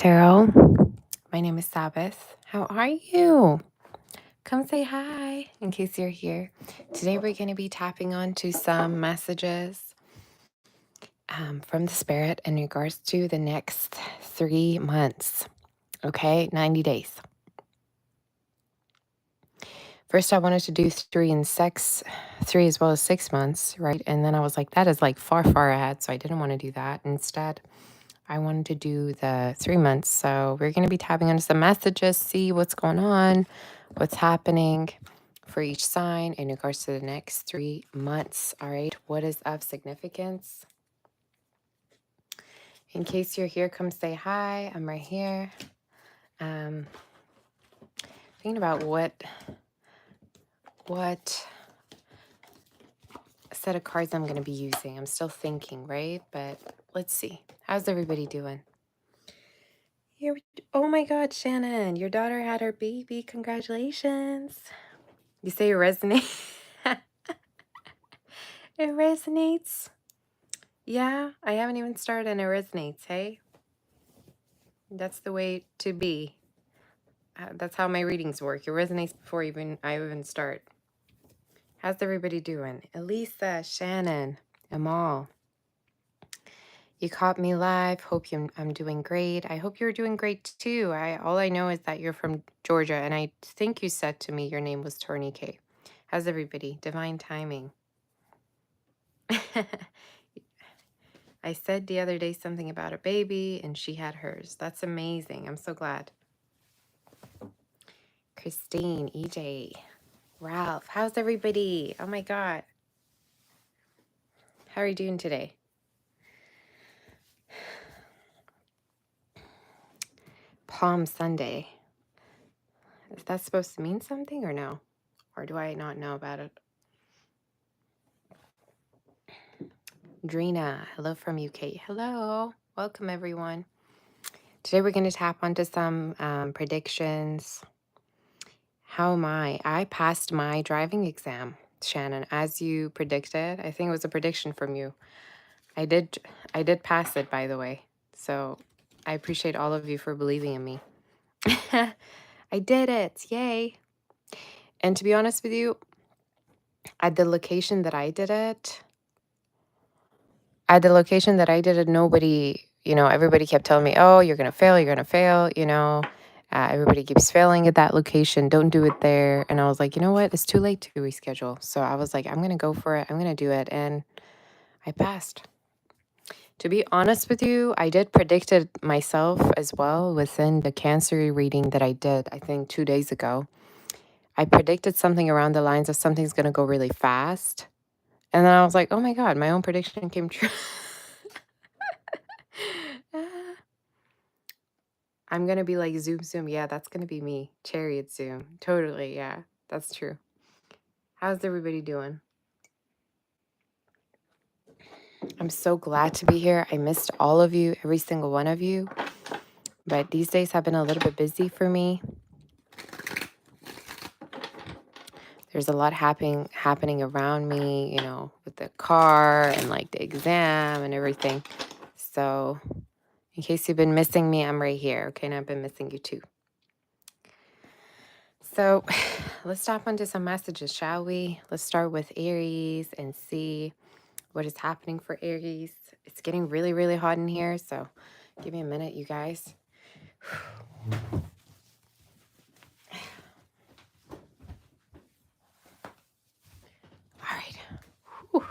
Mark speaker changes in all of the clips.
Speaker 1: Tarot. My name is Sabbath. How are you? Come say hi in case you're here. Today we're going to be tapping onto some messages from the spirit in regards to the next 3 months. Okay, 90 days. First, I wanted to do 3 as well as 6 months, right? And then I was like, that is like far, far ahead. So I didn't want to do that. Instead, I wanted to do the 3 months. So we're going to be tapping into some messages, see what's going on, what's happening for each sign in regards to the next 3 months. All right. What is of significance? In case you're here, come say hi. I'm right here. Thinking about what set of cards I'm going to be using. I'm still thinking, right? But let's see. How's everybody doing? Oh my God, Shannon, your daughter had her baby. Congratulations. You say it resonates? It resonates. Yeah, I haven't even started and it resonates, hey? That's the way to be. That's how my readings work. It resonates before I even start. How's everybody doing? Elisa, Shannon, Amal. You caught me live. I'm doing great. I hope you're doing great too. All I know is that you're from Georgia, and I think you said to me your name was Tornike. How's everybody? Divine timing. I said the other day something about a baby, and she had hers. That's amazing. I'm so glad. Christine, EJ, Ralph. How's everybody? Oh my God. How are you doing today? Palm Sunday. Is that supposed to mean something or no? Or do I not know about it? Drina, hello from UK. Hello. Welcome, everyone. Today we're going to tap onto some predictions. How am I? I passed my driving exam, Shannon, as you predicted. I think it was a prediction from you. I did pass it, by the way. So I appreciate all of you for believing in me. I did it. Yay. And to be honest with you, at the location that I did it, nobody, everybody kept telling me, oh, you're going to fail, everybody keeps failing at that location. Don't do it there. And I was like, you know what? It's too late to reschedule. So I was like, I'm going to go for it. I'm going to do it. And I passed. To be honest with you, I did predict it myself as well within the Cancer reading that I did, I think 2 days ago. I predicted something around the lines of something's going to go really fast. And then I was like, oh my God, my own prediction came true. I'm going to be like, zoom, zoom. Yeah, that's going to be me. Chariot zoom. Totally. Yeah, that's true. How's everybody doing? I'm so glad to be here. I missed all of you, every single one of you. But these days have been a little bit busy for me. There's a lot happening around me, with the car and like the exam and everything. So in case you've been missing me, I'm right here. Okay, and I've been missing you too. So let's tap onto some messages, shall we? Let's start with Aries and see what is happening for Aries. It's getting really, really hot in here, so give me a minute, you guys. All right. Whew.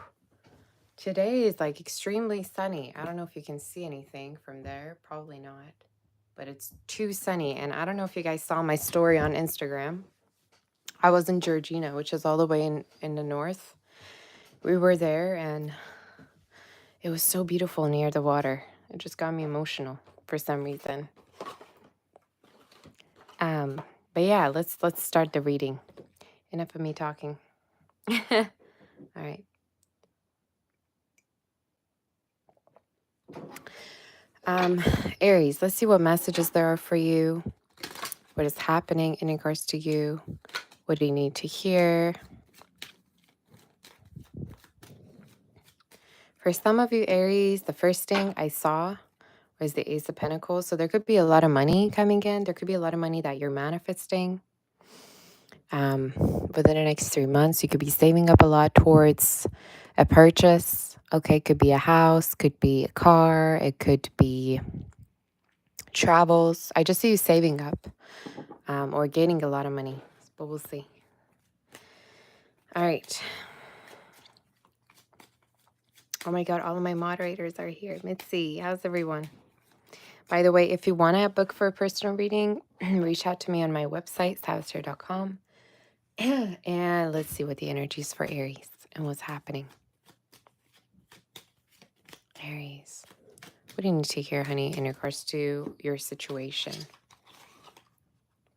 Speaker 1: Today is like extremely sunny. I don't know if you can see anything from there. Probably not. But it's too sunny. And I don't know if you guys saw my story on Instagram. I was in Georgina, which is all the way in the north. We were there and it was so beautiful near the water. It just got me emotional for some reason. But yeah, let's start the reading. Enough of me talking. All right. Aries, let's see what messages there are for you. What is happening in regards to you? What do you need to hear? For some of you, Aries, the first thing I saw was the Ace of Pentacles. So there could be a lot of money coming in. There could be a lot of money that you're manifesting. Within the next 3 months, you could be saving up a lot towards a purchase. Okay, could be a house, could be a car, it could be travels. I just see you saving up or gaining a lot of money, but we'll see. All right. Oh my God, all of my moderators are here. Mitzi, how's everyone? By the way, if you want to book for a personal reading, reach out to me on my website, sabbathtarot.com. And let's see what the energy is for Aries and what's happening. Aries. What do you need to hear, honey, in regards to your situation?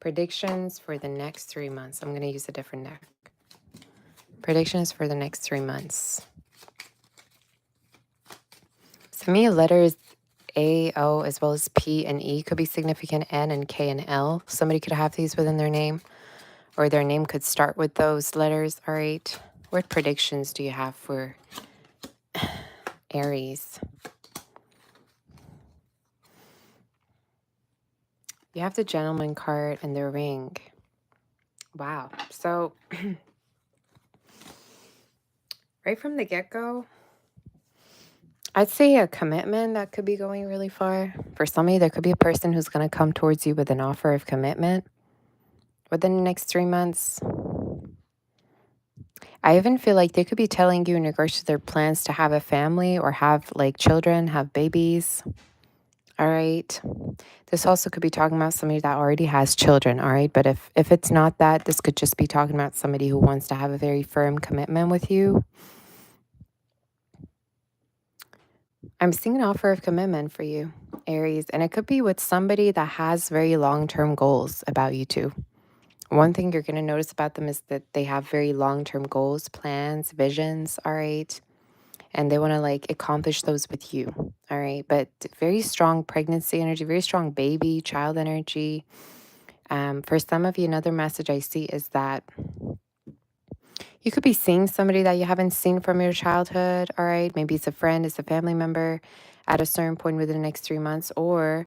Speaker 1: Predictions for the next 3 months. I'm going to use a different deck. Predictions for the next 3 months. To me, letters A, O, as well as P and E could be significant. N and K and L. Somebody could have these within their name, or their name could start with those letters. All right. What predictions do you have for Aries? You have the Gentleman card and the Ring. Wow. So, right from the get-go, I'd say a commitment that could be going really far. For some of you, there could be a person who's going to come towards you with an offer of commitment within the next 3 months. I even feel like they could be telling you in regards to their plans to have a family or have like children, have babies. All right. This also could be talking about somebody that already has children. All right. But if it's not that, this could just be talking about somebody who wants to have a very firm commitment with you. I'm seeing an offer of commitment for you, Aries, and it could be with somebody that has very long-term goals about you two. One thing you're going to notice about them is that they have very long-term goals, plans, visions, all right? And they want to like accomplish those with you, all right? But very strong pregnancy energy, very strong baby, child energy. For some of you, another message I see is that you could be seeing somebody that you haven't seen from your childhood, all right? Maybe it's a friend, it's a family member at a certain point within the next 3 months. Or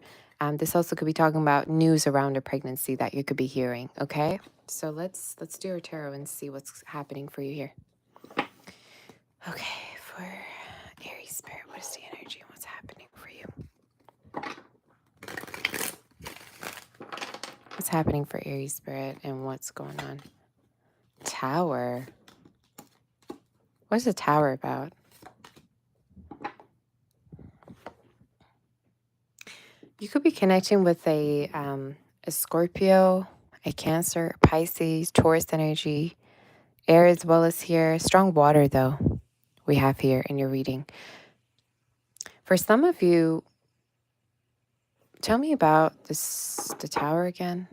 Speaker 1: this also could be talking about news around a pregnancy that you could be hearing, okay? So let's do our tarot and see what's happening for you here. Okay, for Aries Spirit, what is the energy and what's happening for you? What's happening for Aries Spirit and what's going on? Tower. What is the Tower about? You could be connecting with a Scorpio, a Cancer, Pisces, Taurus energy, air as well as here. Strong water, though, we have here in your reading. For some of you, tell me about the Tower again.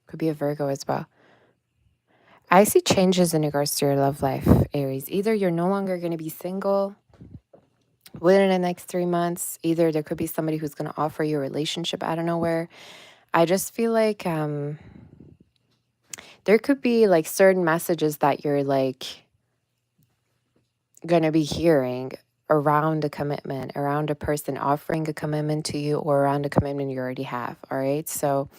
Speaker 1: Could be a Virgo as well. I see changes in regards to your love life, Aries. Either you're no longer going to be single within the next 3 months. Either there could be somebody who's going to offer you a relationship out of nowhere. I just feel like there could be like certain messages that you're like going to be hearing around a commitment, around a person offering a commitment to you, or around a commitment you already have. All right. So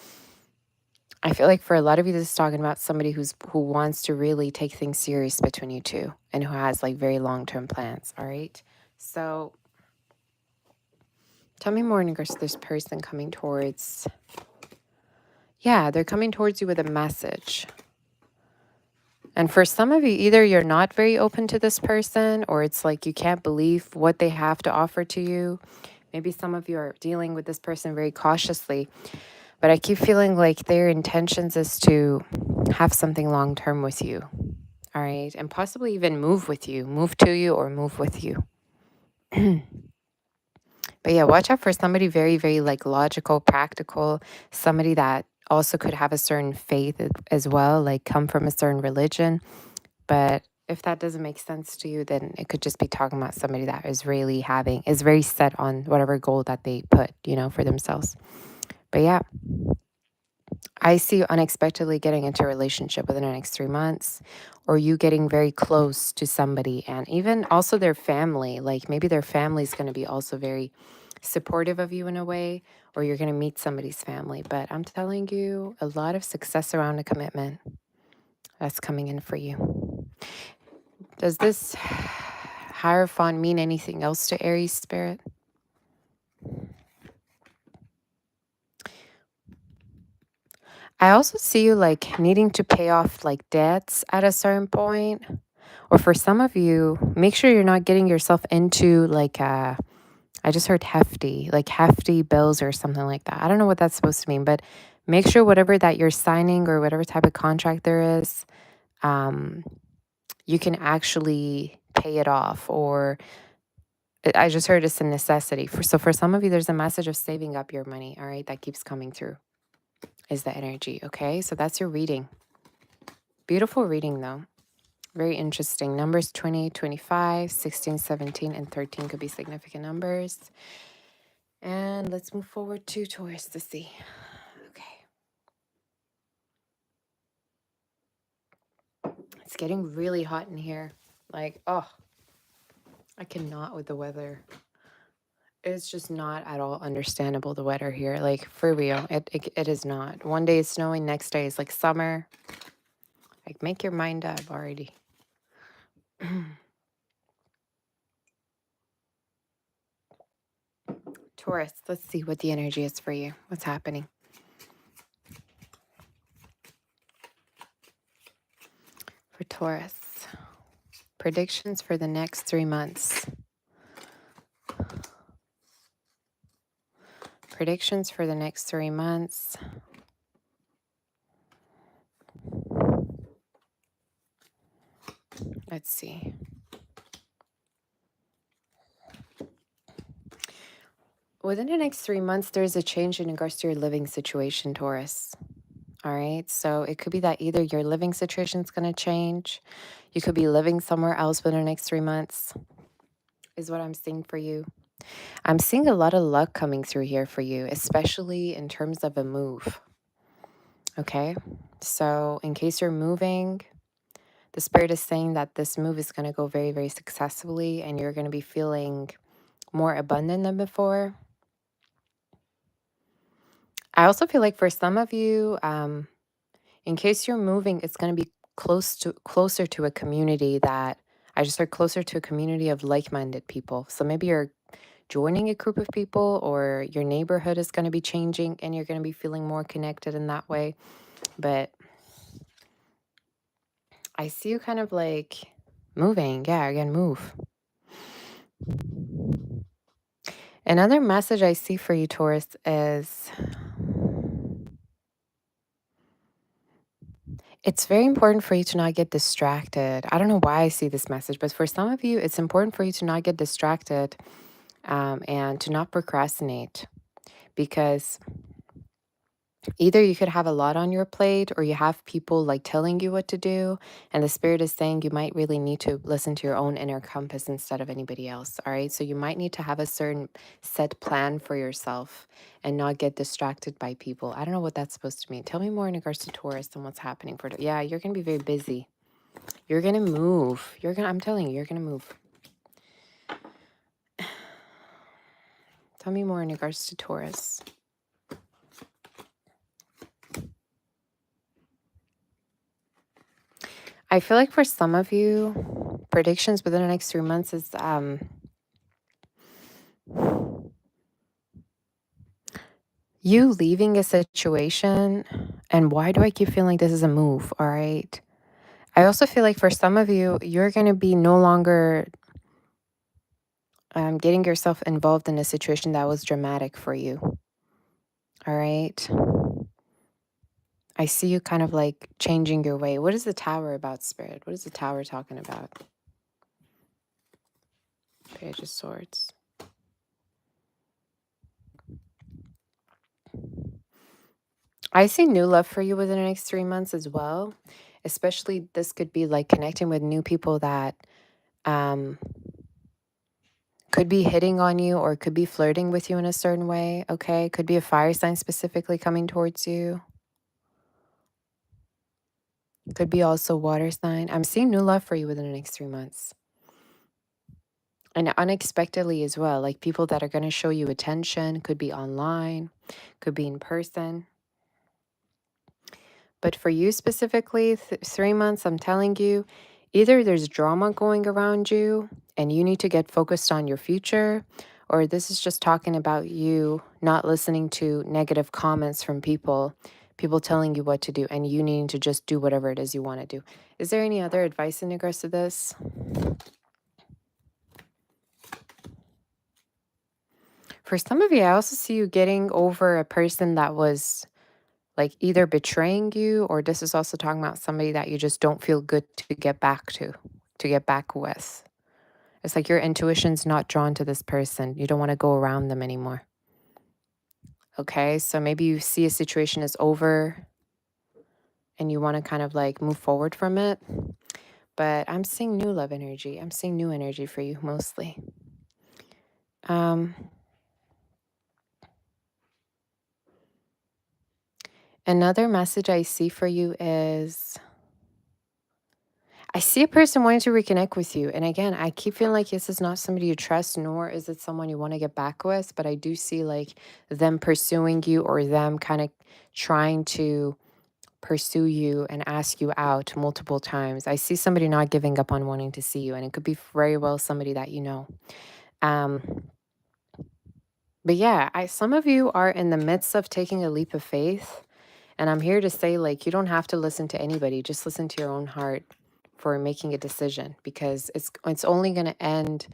Speaker 1: I feel like for a lot of you, this is talking about somebody who wants to really take things serious between you two and who has like very long-term plans. All right. So tell me more in regards to this person coming towards. Yeah, they're coming towards you with a message. And for some of you, either you're not very open to this person, or it's like you can't believe what they have to offer to you. Maybe some of you are dealing with this person very cautiously. But I keep feeling like their intentions is to have something long-term with you. All right. And possibly even move with you, move to you or move with you. But yeah, watch out for somebody very, very like logical, practical, somebody that also could have a certain faith as well, like come from a certain religion. But if that doesn't make sense to you, then it could just be talking about somebody that is really is very set on whatever goal that they put, for themselves. But yeah, I see you unexpectedly getting into a relationship within the next 3 months, or you getting very close to somebody, and even also their family. Like maybe their family is going to be also very supportive of you in a way, or you're going to meet somebody's family. But I'm telling you, a lot of success around a commitment that's coming in for you. Does this Hierophant mean anything else to Aries spirit? I also see you like needing to pay off like debts at a certain point. Or for some of you, make sure you're not getting yourself into like I just heard hefty, like hefty bills or something like that. I don't know what that's supposed to mean, but make sure whatever that you're signing or whatever type of contract there is, you can actually pay it off. Or I just heard it's a necessity. So for some of you, there's a message of saving up your money, all right, that keeps coming through is the energy, okay? So that's your reading. Beautiful reading though. Very interesting. Numbers 20, 25, 16, 17, and 13 could be significant numbers. And let's move forward to Taurus to see. Okay. It's getting really hot in here. Like, oh, I cannot with the weather. It's just not at all understandable, the weather here. Like, for real, it is not. One day it's snowing, next day it's like summer. Like, make your mind up already. Taurus, let's see what the energy is for you. What's happening? For Taurus, predictions for the next 3 months. Predictions for the next 3 months. Let's see. Within the next 3 months, there's a change in regards to your living situation, Taurus. All right. So it could be that either your living situation is going to change. You could be living somewhere else within the next 3 months, is what I'm seeing for you. I'm seeing a lot of luck coming through here for you, especially in terms of a move. Okay. So in case you're moving, the spirit is saying that this move is going to go very, very successfully and you're going to be feeling more abundant than before. I also feel like for some of you, in case you're moving, it's going to be closer to a community that I just heard closer to a community of like-minded people. So maybe you're joining a group of people or your neighborhood is going to be changing and you're going to be feeling more connected in that way. But I see you kind of like moving. Yeah, you're going to move. Another message I see for you, Taurus, is it's very important for you to not get distracted. I don't know why I see this message, but for some of you, it's important for you to not get distracted and to not procrastinate, because either you could have a lot on your plate or you have people like telling you what to do. And the spirit is saying you might really need to listen to your own inner compass instead of anybody else. All right. So you might need to have a certain set plan for yourself and not get distracted by people. I don't know what that's supposed to mean. Tell me more in regards to Taurus and what's happening for yeah, you're going to be very busy. You're going to move. I'm telling you, you're going to move. Tell me more in regards to Taurus. I feel like for some of you, predictions within the next 3 months is you leaving a situation. And why do I keep feeling like this is a move? All right. I also feel like for some of you, you're going to be no longer getting yourself involved in a situation that was dramatic for you. All right. I see you kind of like changing your way. What is the Tower about, Spirit? What is the Tower talking about? Page of Swords. I see new love for you within the next 3 months as well. Especially this could be like connecting with new people that could be hitting on you or could be flirting with you in a certain way, okay? Could be a fire sign specifically coming towards you. Could be also water sign. I'm seeing new love for you within the next 3 months. And unexpectedly as well, like people that are going to show you attention, could be online, could be in person. But for you specifically, 3 months, I'm telling you, either there's drama going around you and you need to get focused on your future, or this is just talking about you not listening to negative comments from people, people telling you what to do, and you needing to just do whatever it is you want to do. Is there any other advice in regards to this? For some of you, I also see you getting over a person that was like either betraying you, or this is also talking about somebody that you just don't feel good to get back to get back with. It's like your intuition's not drawn to this person. You don't want to go around them anymore. Okay, so maybe you see a situation is over and you want to kind of like move forward from it. But I'm seeing new love energy. I'm seeing new energy for you mostly. Another message I see for you is I see a person wanting to reconnect with you. And again, I keep feeling like this is not somebody you trust, nor is it someone you want to get back with. But I do see like them pursuing you, or them kind of trying to pursue you and ask you out multiple times. I see somebody not giving up on wanting to see you. And it could be very well somebody that you know. But yeah, some of you are in the midst of taking a leap of faith. And I'm here to say, like, you don't have to listen to anybody. Just listen to your own heart for making a decision, because it's only going to end,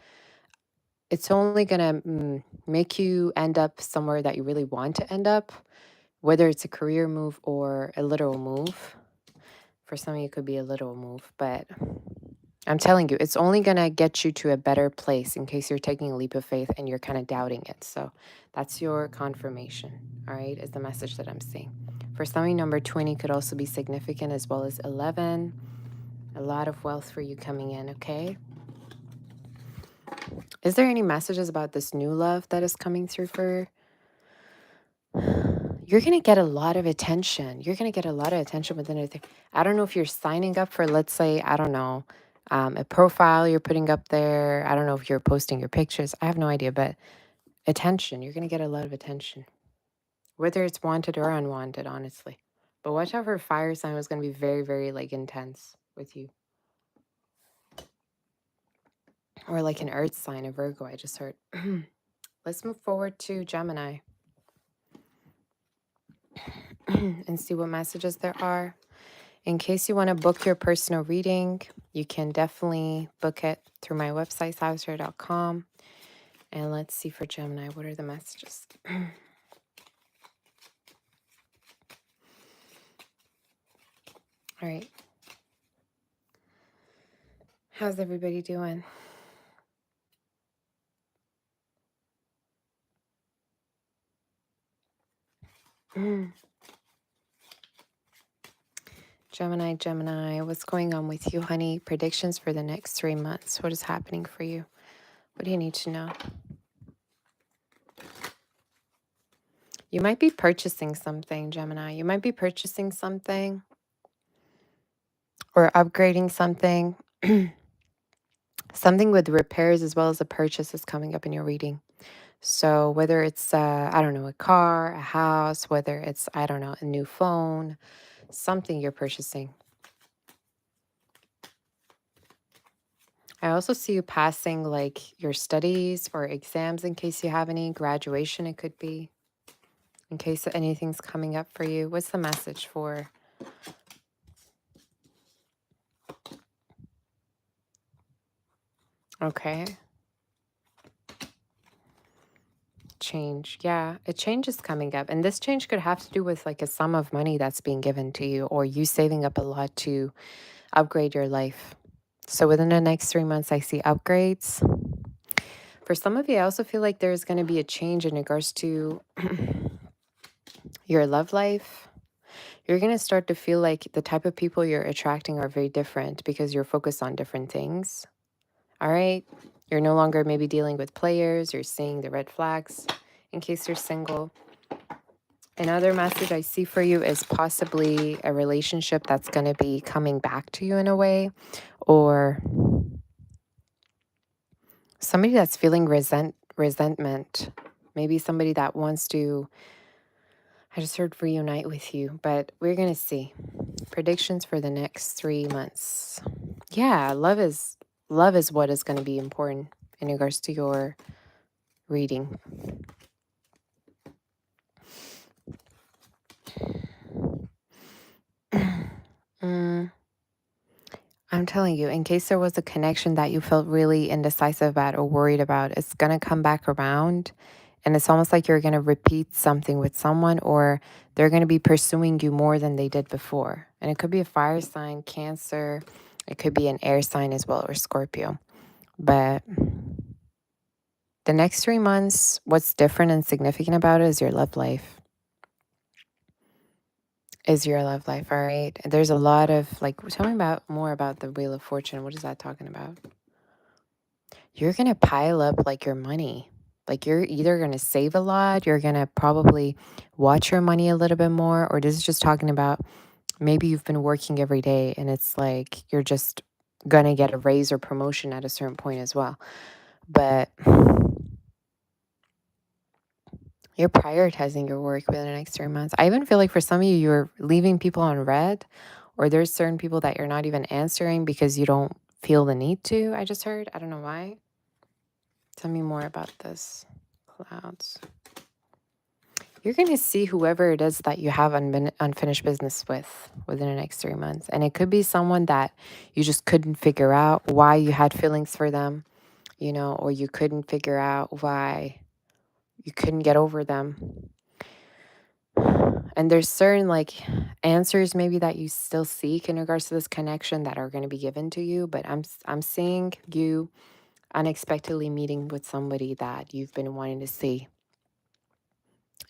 Speaker 1: it's only going to make you end up somewhere that you really want to end up, whether it's a career move or a literal move. For some of you, it could be a literal move, but I'm telling you, it's only going to get you to a better place in case you're taking a leap of faith and you're kind of doubting it. So that's your confirmation, all right, is the message that I'm seeing. For some of you, number 20 could also be significant, as well as 11. A lot of wealth for you coming in, okay? Is there any messages about this new love that is coming through for... You're going to get a lot of attention. You're going to get a lot of attention within a thing. I don't know if you're signing up for, let's say, I don't know, a profile you're putting up there. I don't know if you're posting your pictures. I have no idea, but attention. You're going to get a lot of attention, whether it's wanted or unwanted, honestly. But watch out for a fire sign was going to be very, very, like, intense with you. Or like an earth sign, a Virgo, I just heard. Let's move forward to Gemini and see what messages there are. In case you want to book your personal reading, you can definitely book it through my website, sabbathtarot.com. And let's see for Gemini, what are the messages? All right. How's everybody doing? Gemini, what's going on with you, honey? Predictions for the next 3 months. What is happening for you? What do you need to know? You might be purchasing something, Gemini. You might be purchasing something or upgrading something. Something with repairs as well as a purchase is coming up in your reading. So whether it's, I don't know, a car, a house, whether it's, I don't know, a new phone, something you're purchasing. I also see you passing like your studies or exams in case you have any. Graduation, it could be. In case anything's coming up for you. What's the message for? Okay. Change. Yeah, a change is coming up. And this change could have to do with like a sum of money that's being given to you, or you saving up a lot to upgrade your life. So within the next 3 months, I see upgrades. For some of you, I also feel like there's going to be a change in regards to your love life. You're going to start to feel like the type of people you're attracting are very different because you're focused on different things. All right? You're no longer maybe dealing with players. You're seeing the red flags in case you're single. Another message I see for you is possibly a relationship that's going to be coming back to you in a way, or somebody that's feeling resentment. Maybe somebody that wants to, I just heard reunite with you, but we're going to see. Predictions for the next 3 months. Yeah, love is what is going to be important in regards to your reading. Mm, I'm telling you, in case there was a connection that you felt really indecisive about or worried about, it's going to come back around. And it's almost like you're going to repeat something with someone, or they're going to be pursuing you more than they did before. And it could be a fire sign, Cancer. It could be an air sign as well, or Scorpio. But the next 3 months, what's different and significant about it is your love life. All right? There's a lot of, like, tell me more about the Wheel of Fortune. What is that talking about? You're going to pile up, like, your money. Like, you're either going to save a lot, you're going to probably watch your money a little bit more, or this is just talking about maybe you've been working every day and it's like you're just going to get a raise or promotion at a certain point as well. But you're prioritizing your work within the next 3 months. I even feel like for some of you, you're leaving people on red, or there's certain people that you're not even answering because you don't feel the need to. I just heard. I don't know why. Tell me more about this. Clouds. You're going to see whoever it is that you have unfinished business with within the next 3 months. And it could be someone that you just couldn't figure out why you had feelings for them, you know, or you couldn't figure out why you couldn't get over them. And there's certain, like, answers maybe that you still seek in regards to this connection that are going to be given to you. But I'm seeing you unexpectedly meeting with somebody that you've been wanting to see.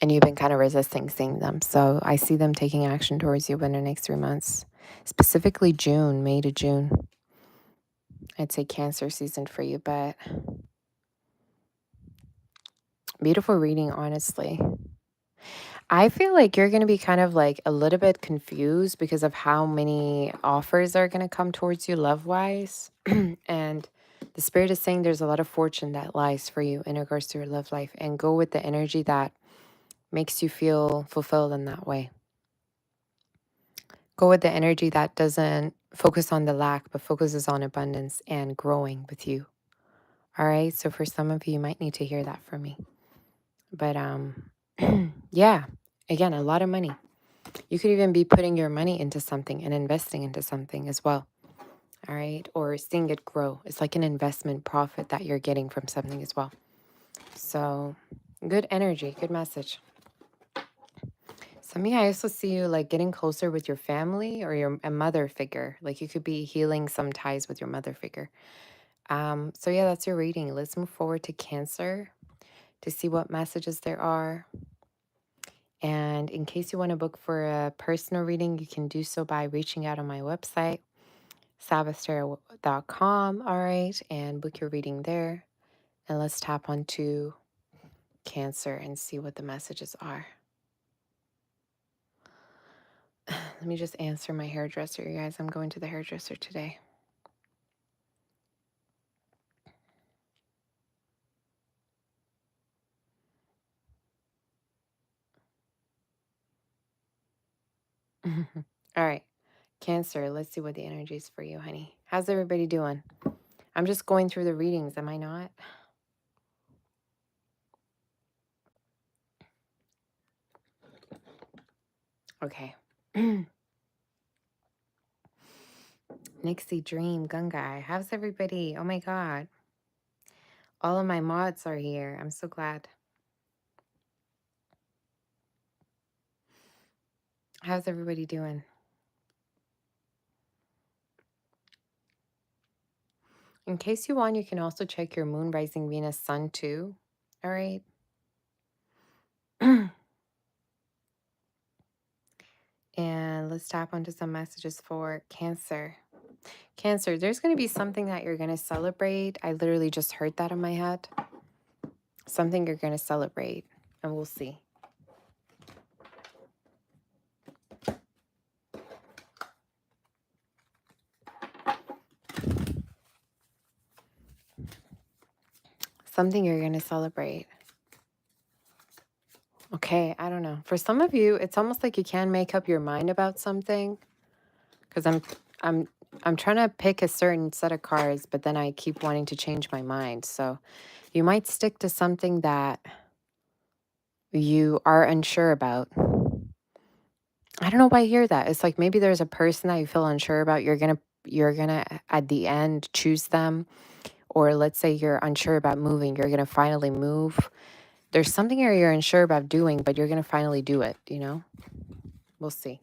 Speaker 1: And you've been kind of resisting seeing them. So I see them taking action towards you in the next 3 months. Specifically June, May to June. I'd say Cancer season for you, but beautiful reading, honestly. I feel like you're going to be kind of like a little bit confused because of how many offers are going to come towards you love-wise. And the Spirit is saying there's a lot of fortune that lies for you in regards to your love life. And go with the energy that makes you feel fulfilled in that way. Go with the energy that doesn't focus on the lack, but focuses on abundance and growing with you. All right. So for some of you, you might need to hear that from me. But yeah, again, a lot of money. You could even be putting your money into something and investing into something as well. All right. Or seeing it grow. It's like an investment profit that you're getting from something as well. So good energy, good message. Some of you, I also see you like getting closer with your family or a mother figure. Like you could be healing some ties with your mother figure. So yeah, that's your reading. Let's move forward to Cancer to see what messages there are. And in case you want to book for a personal reading, you can do so by reaching out on my website, sabbathtarot.com. All right, and book your reading there. And let's tap onto Cancer and see what the messages are. Let me just answer my hairdresser, you guys. I'm going to the hairdresser today. All right, Cancer, let's see what the energy is for you, honey. How's everybody doing? I'm just going through the readings, am I not? Okay. Nixie, Dream, Gungai. How's everybody? Oh my God. All of my mods are here. I'm so glad. How's everybody doing? In case you want, you can also check your moon, rising, Venus, sun too. All right. And let's tap onto some messages for Cancer. Cancer, there's going to be something that you're going to celebrate. I literally just heard that in my head. Something you're going to celebrate, and we'll see. Something you're going to celebrate. Okay, I don't know. For some of you, it's almost like you can't make up your mind about something. Because I'm trying to pick a certain set of cards, but then I keep wanting to change my mind. So you might stick to something that you are unsure about. I don't know why I hear that. It's like maybe there's a person that you feel unsure about. You're gonna at the end choose them. Or let's say you're unsure about moving. You're gonna finally move. There's something here you're unsure about doing, but you're gonna finally do it, you know? We'll see.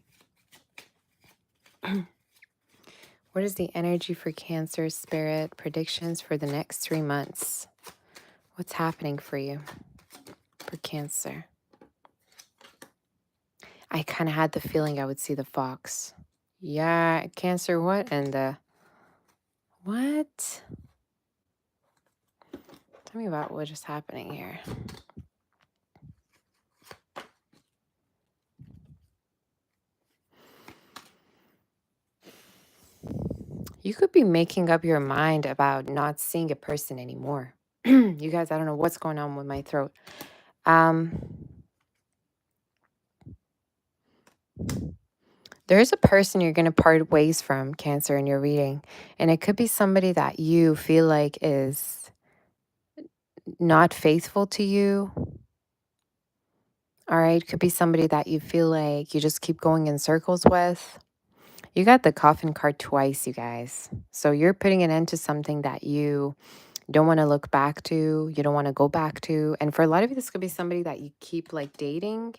Speaker 1: What is the energy for Cancer, Spirit? Predictions for the next 3 months. What's happening for you for Cancer? I kind of had the feeling I would see the fox. Yeah, Cancer, what? And the... What? Tell me about what is happening here. You could be making up your mind about not seeing a person anymore. You guys, I don't know what's going on with my throat. There's a person you're going to part ways from, Cancer, in your reading. And it could be somebody that you feel like is not faithful to you. All right. Could be somebody that you feel like you just keep going in circles with. You got the coffin card twice, you guys. So you're putting an end to something that you don't want to look back to. You don't want to go back to. And for a lot of you, this could be somebody that you keep like dating.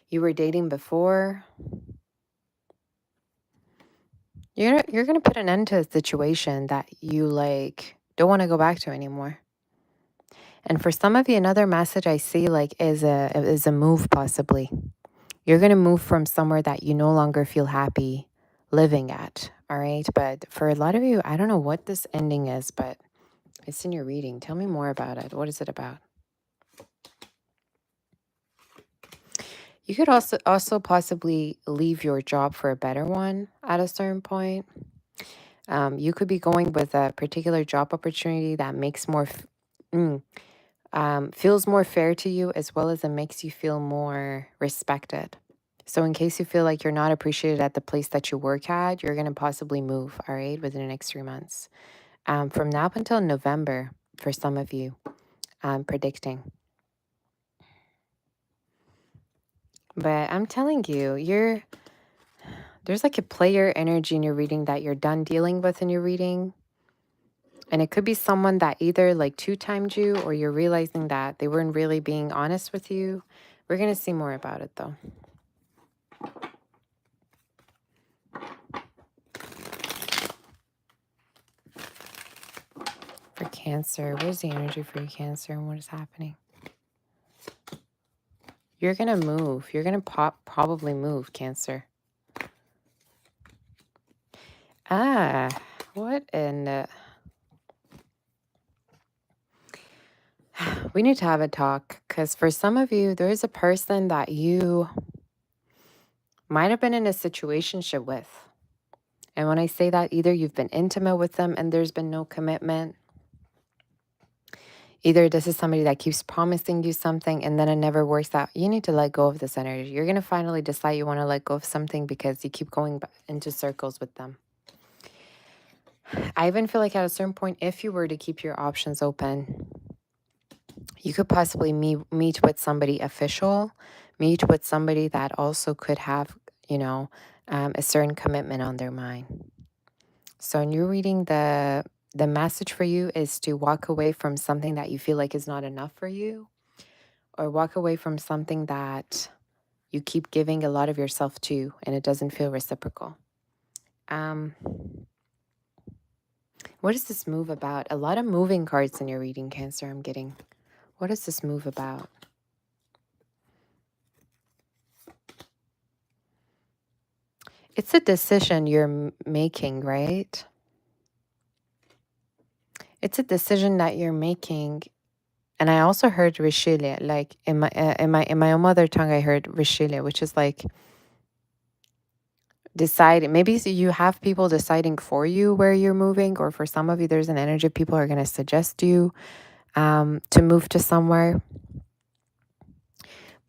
Speaker 1: You were dating before. You're going to put an end to a situation that you like don't want to go back to anymore. And for some of you, another message I see like is a move possibly. You're going to move from somewhere that you no longer feel happy living at, all right? But for a lot of you, I don't know what this ending is, but it's in your reading. Tell me more about it. What is it about? You could also possibly leave your job for a better one at a certain point. You could be going with a particular job opportunity that makes more, feels more fair to you, as well as it makes you feel more respected. So in case you feel like you're not appreciated at the place that you work at, you're going to possibly move, all right, within the next 3 months. From now up until November, for some of you, I'm predicting. But I'm telling you, there's like a player energy in your reading that you're done dealing with in your reading. And it could be someone that either like two-timed you or you're realizing that they weren't really being honest with you. We're going to see more about it though. For Cancer, where's the energy for you, Cancer, and what is happening? You're going to move. You're going to probably move, Cancer. What in the... We need to have a talk because for some of you, there is a person that you might have been in a situationship with. And when I say that, either you've been intimate with them and there's been no commitment. Either this is somebody that keeps promising you something and then it never works out. You need to let go of this energy. You're going to finally decide you want to let go of something because you keep going into circles with them. I even feel like at a certain point, if you were to keep your options open, you could possibly meet with somebody official, meet with somebody that also could have, a certain commitment on their mind. So in your reading, the message for you is to walk away from something that you feel like is not enough for you, or walk away from something that you keep giving a lot of yourself to and it doesn't feel reciprocal. What is this move about? A lot of moving cards in your reading, Cancer, I'm getting. What is this move about? It's a decision you're making, right? It's a decision that you're making. And I also heard Rishile, like in my own mother tongue, I heard Rishile, which is like deciding. Maybe you have people deciding for you where you're moving, or for some of you, there's an energy of people are going to suggest you to move to somewhere.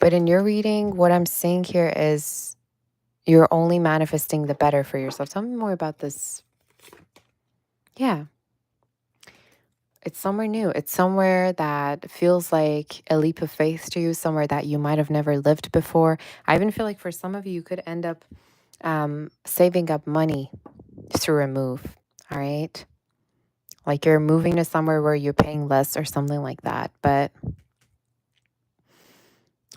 Speaker 1: But in your reading, what I'm seeing here is you're only manifesting the better for yourself. Tell me more about this. Yeah. It's somewhere new. It's somewhere that feels like a leap of faith to you, somewhere that you might have never lived before. I even feel like for some of you, you could end up saving up money through a move. All right. Like you're moving to somewhere where you're paying less or something like that. But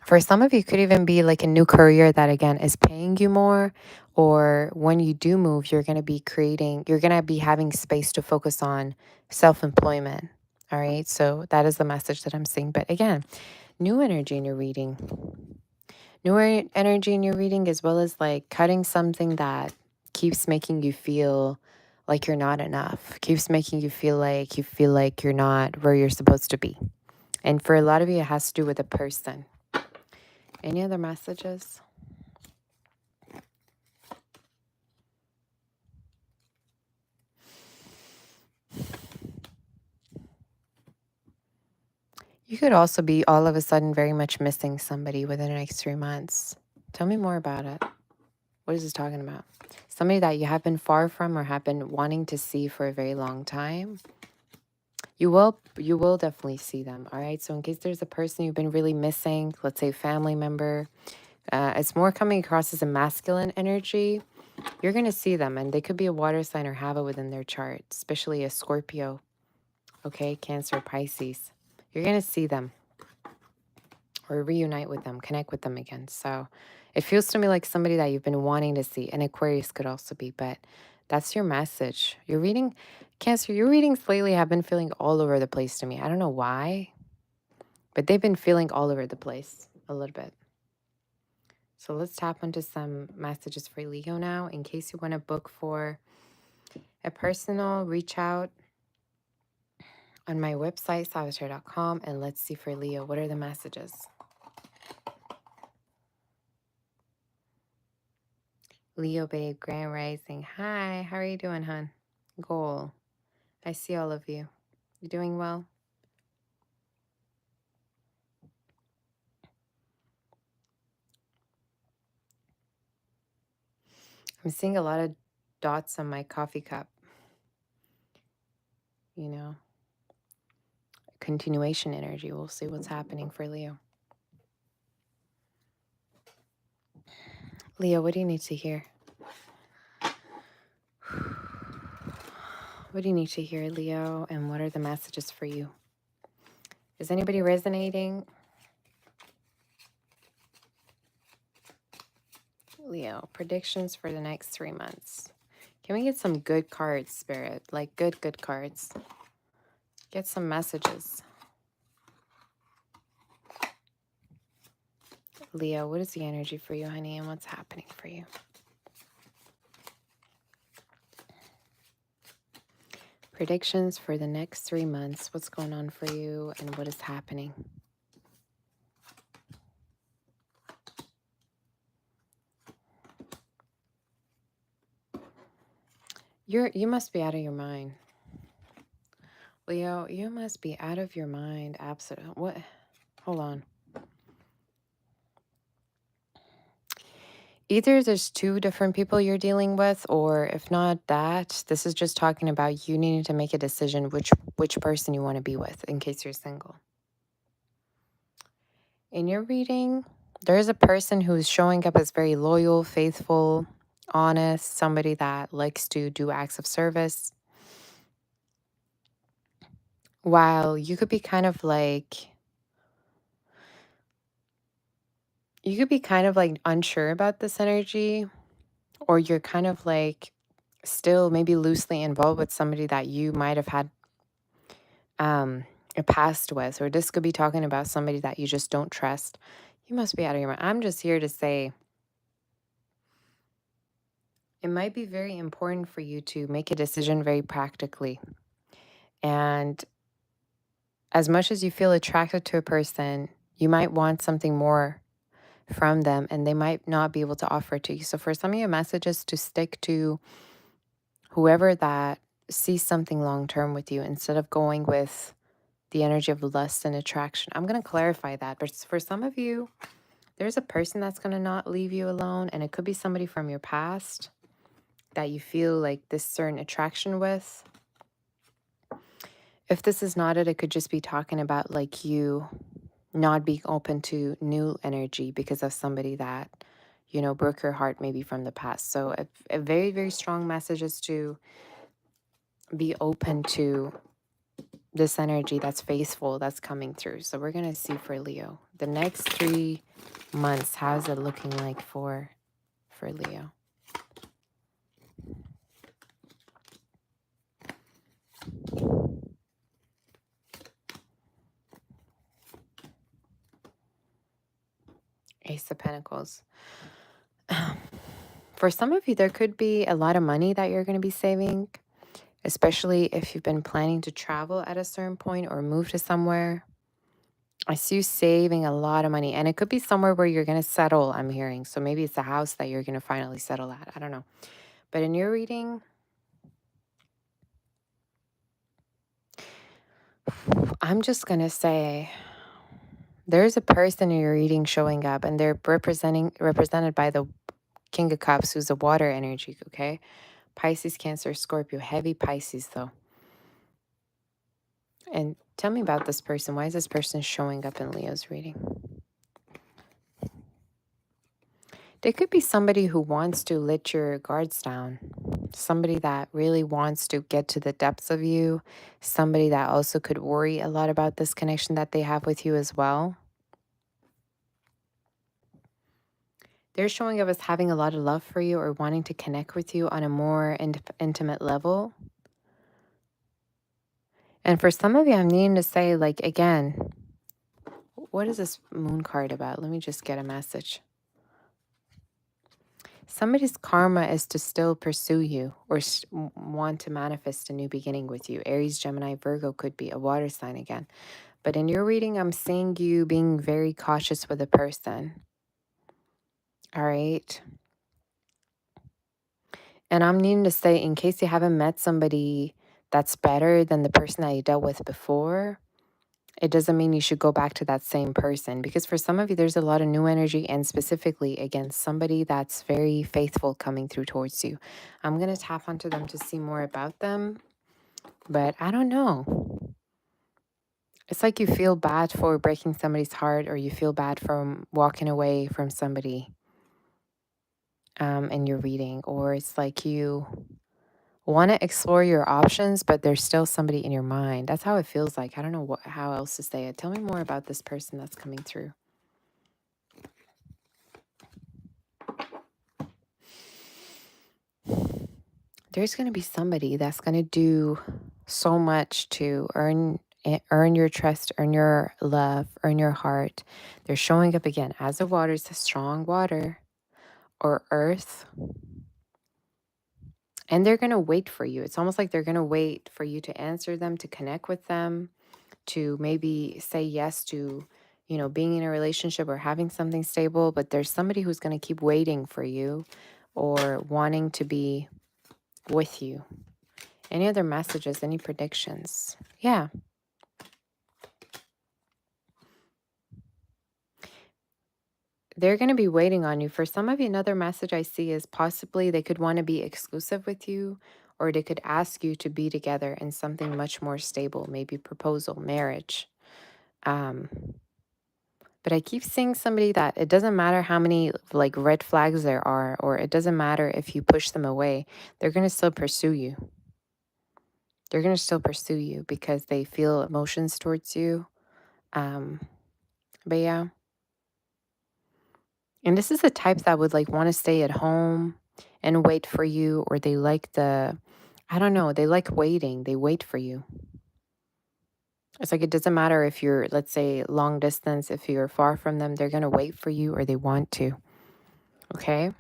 Speaker 1: for some of you, it could even be like a new career that, again, is paying you more. Or when you do move, you're going to be you're going to be having space to focus on self-employment. All right. So that is the message that I'm seeing. But again, new energy in your reading. New energy in your reading, as well as like cutting something that keeps making you feel like you're not enough, keeps making you feel like you're not where you're supposed to be. And for a lot of you, it has to do with a person. Any other messages? You could also be all of a sudden very much missing somebody within the next 3 months. Tell me more about it. What is this talking about? Somebody that you have been far from or have been wanting to see for a very long time. You will definitely see them. All right. So in case there's a person you've been really missing, let's say family member, it's more coming across as a masculine energy. You're going to see them, and they could be a water sign or have it within their chart, especially a Scorpio. Okay. Cancer, Pisces. You're going to see them or reunite with them, connect with them again. So it feels to me like somebody that you've been wanting to see. And Aquarius could also be, but that's your message. You're reading, Cancer, your readings lately have been feeling all over the place to me. I don't know why, but they've been feeling all over the place a little bit. So let's tap into some messages for Leo now. In case you want to book for a personal, reach out on my website, sabbathtarot.com, and let's see for Leo, what are the messages? Leo babe, Grand Rising. Hi, how are you doing, hon? Goal. I see all of you. You doing well? I'm seeing a lot of dots on my coffee cup. You know, continuation energy. We'll see what's happening for Leo. Leo, what do you need to hear? What do you need to hear, Leo? And what are the messages for you? Is anybody resonating? Leo, predictions for the next 3 months. Can we get some good cards, Spirit? Like good cards. Get some messages. Leo, what is the energy for you, honey, and what's happening for you? Predictions for the next 3 months. What's going on for you and what is happening? You must be out of your mind. Leo, you must be out of your mind. Absolutely. What? Hold on. Either there's 2 different people you're dealing with, or if not that, this is just talking about you needing to make a decision which person you want to be with in case you're single. In your reading, there's a person who's showing up as very loyal, faithful, honest, somebody that likes to do acts of service. While you could be kind of like unsure about this energy, or you're kind of like still maybe loosely involved with somebody that you might have had a past with, or this could be talking about somebody that you just don't trust. You must be out of your mind. I'm just here to say it might be very important for you to make a decision very practically. And as much as you feel attracted to a person, you might want something more from them, and they might not be able to offer it to you. So for some of your messages, to stick to whoever that sees something long term with you instead of going with the energy of lust and attraction. I'm going to clarify that. But for some of you, there's a person that's going to not leave you alone, and it could be somebody from your past that you feel like this certain attraction with. If this is not it, it could just be talking about like you not being open to new energy because of somebody that, you know, broke your heart maybe from the past. So a very, very strong message is to be open to this energy that's faithful, that's coming through. So we're going to see for Leo. The next 3 months, how's it looking like for Leo? Ace of Pentacles. For some of you, there could be a lot of money that you're going to be saving, especially if you've been planning to travel at a certain point or move to somewhere. I see you saving a lot of money, and it could be somewhere where you're going to settle, I'm hearing. So maybe it's a house that you're going to finally settle at. I don't know. But in your reading, I'm just going to say there's a person in your reading showing up, and they're represented by the King of Cups, who's a water energy, okay? Pisces, Cancer, Scorpio. Heavy Pisces, though. And tell me about this person. Why is this person showing up in Leo's reading? There could be somebody who wants to let your guards down. Somebody that really wants to get to the depths of you. Somebody that also could worry a lot about this connection that they have with you as well. They're showing up as having a lot of love for you or wanting to connect with you on a more intimate level. And for some of you, I'm needing to say, like, again, what is this moon card about? Let me just get a message. Somebody's karma is to still pursue you or want to manifest a new beginning with you. Aries, Gemini, Virgo could be a water sign again. But in your reading, I'm seeing you being very cautious with a person. All right. And I'm needing to say, in case you haven't met somebody that's better than the person that you dealt with before, it doesn't mean you should go back to that same person. Because for some of you, there's a lot of new energy, and specifically, again, somebody that's very faithful coming through towards you. I'm going to tap onto them to see more about them. But I don't know. It's like you feel bad for breaking somebody's heart, or you feel bad from walking away from somebody in your reading. Or it's like you want to explore your options, but there's still somebody in your mind. That's how it feels like. I don't know how else to say it. Tell me more about this person that's coming through. There's going to be somebody that's going to do so much to earn your trust, earn your love, earn your heart. They're showing up again as a water. It's a strong water or earth. And they're going to wait for you. It's almost like they're going to wait for you to answer them, to connect with them, to maybe say yes to, you know, being in a relationship or having something stable. But there's somebody who's going to keep waiting for you or wanting to be with you. Any other messages, any predictions? Yeah. They're going to be waiting on you. For some of you, another message I see is possibly they could want to be exclusive with you, or they could ask you to be together in something much more stable, maybe proposal, marriage. But I keep seeing somebody that it doesn't matter how many like red flags there are, or it doesn't matter if you push them away, they're going to still pursue you. They're going to still pursue you because they feel emotions towards you. But yeah. And this is the type that would like want to stay at home and wait for you, or they like I don't know, they like waiting. They wait for you. It's like it doesn't matter if you're, let's say, long distance, if you're far from them, they're going to wait for you or they want to. Okay?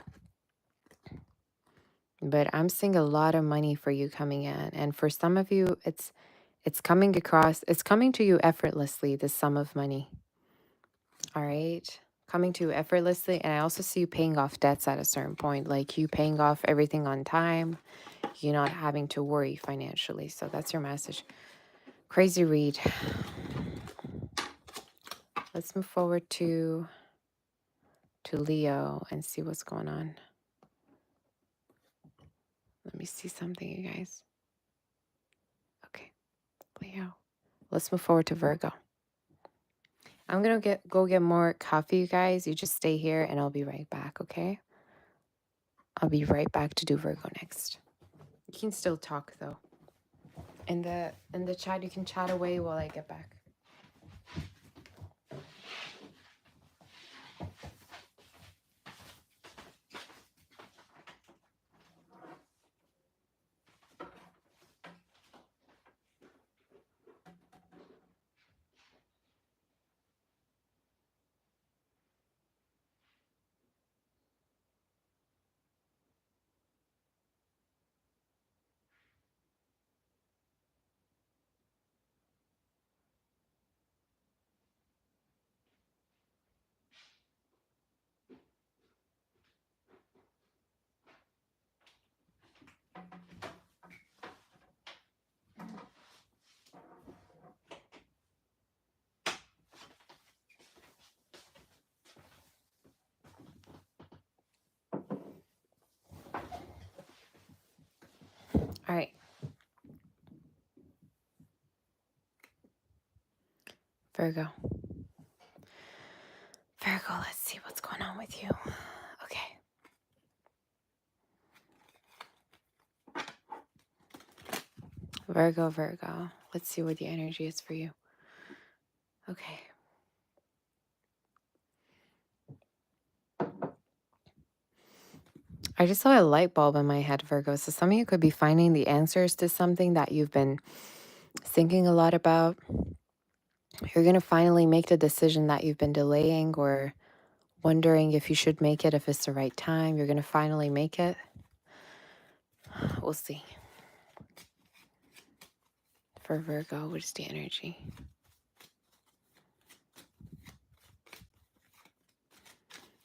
Speaker 1: But I'm seeing a lot of money for you coming in. And for some of you, it's coming to you effortlessly, the sum of money. All right? coming to you effortlessly. And I also see you paying off debts at a certain point, like you paying off everything on time. You're not having to worry financially. So that's your message. Crazy read. Let's move forward to Leo and see what's going on. Let me see something, you guys. Okay, Leo. Let's move forward to Virgo. I'm going to go get more coffee, you guys. You just stay here and I'll be right back, okay? I'll be right back to do Virgo next. You can still talk, though. In the chat, you can chat away while I get back. All right. Virgo. Virgo, let's see what's going on with you. Okay. Virgo. Let's see what the energy is for you. Okay. I just saw a light bulb in my head, Virgo. So some of you could be finding the answers to something that you've been thinking a lot about. You're going to finally make the decision that you've been delaying or wondering if you should make it, if it's the right time. You're going to finally make it. We'll see. For Virgo, what is the energy?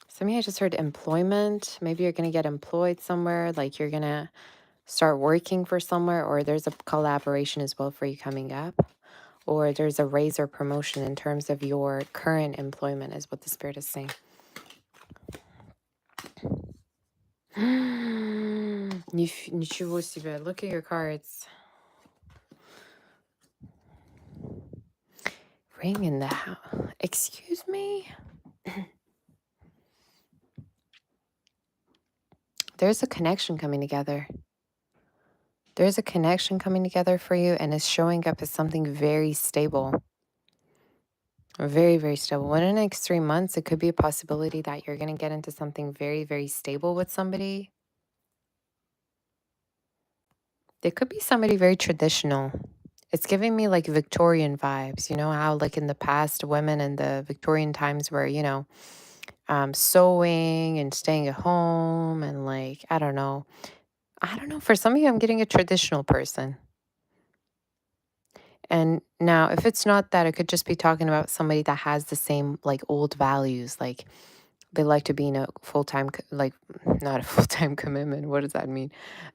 Speaker 1: Some of you, I just heard employment. Maybe you're going to get employed somewhere, like you're going to start working for somewhere, or there's a collaboration as well for you coming up, or there's a raise or promotion in terms of your current employment is what the Spirit is saying. Ничего себе. Look at your cards. Ring in the house. Excuse me? There's a connection coming together. There's a connection coming together for you, and it's showing up as something very stable. Very, very stable. Within the next 3 months, it could be a possibility that you're going to get into something very, very stable with somebody. There could be somebody very traditional. It's giving me like Victorian vibes. You know how like in the past, women in the Victorian times were, sewing and staying at home and like, I don't know. For some of you, I'm getting a traditional person. And now, if it's not that, it could just be talking about somebody that has the same like old values. Like they like to be in a full-time, like not a full-time commitment. What does that mean?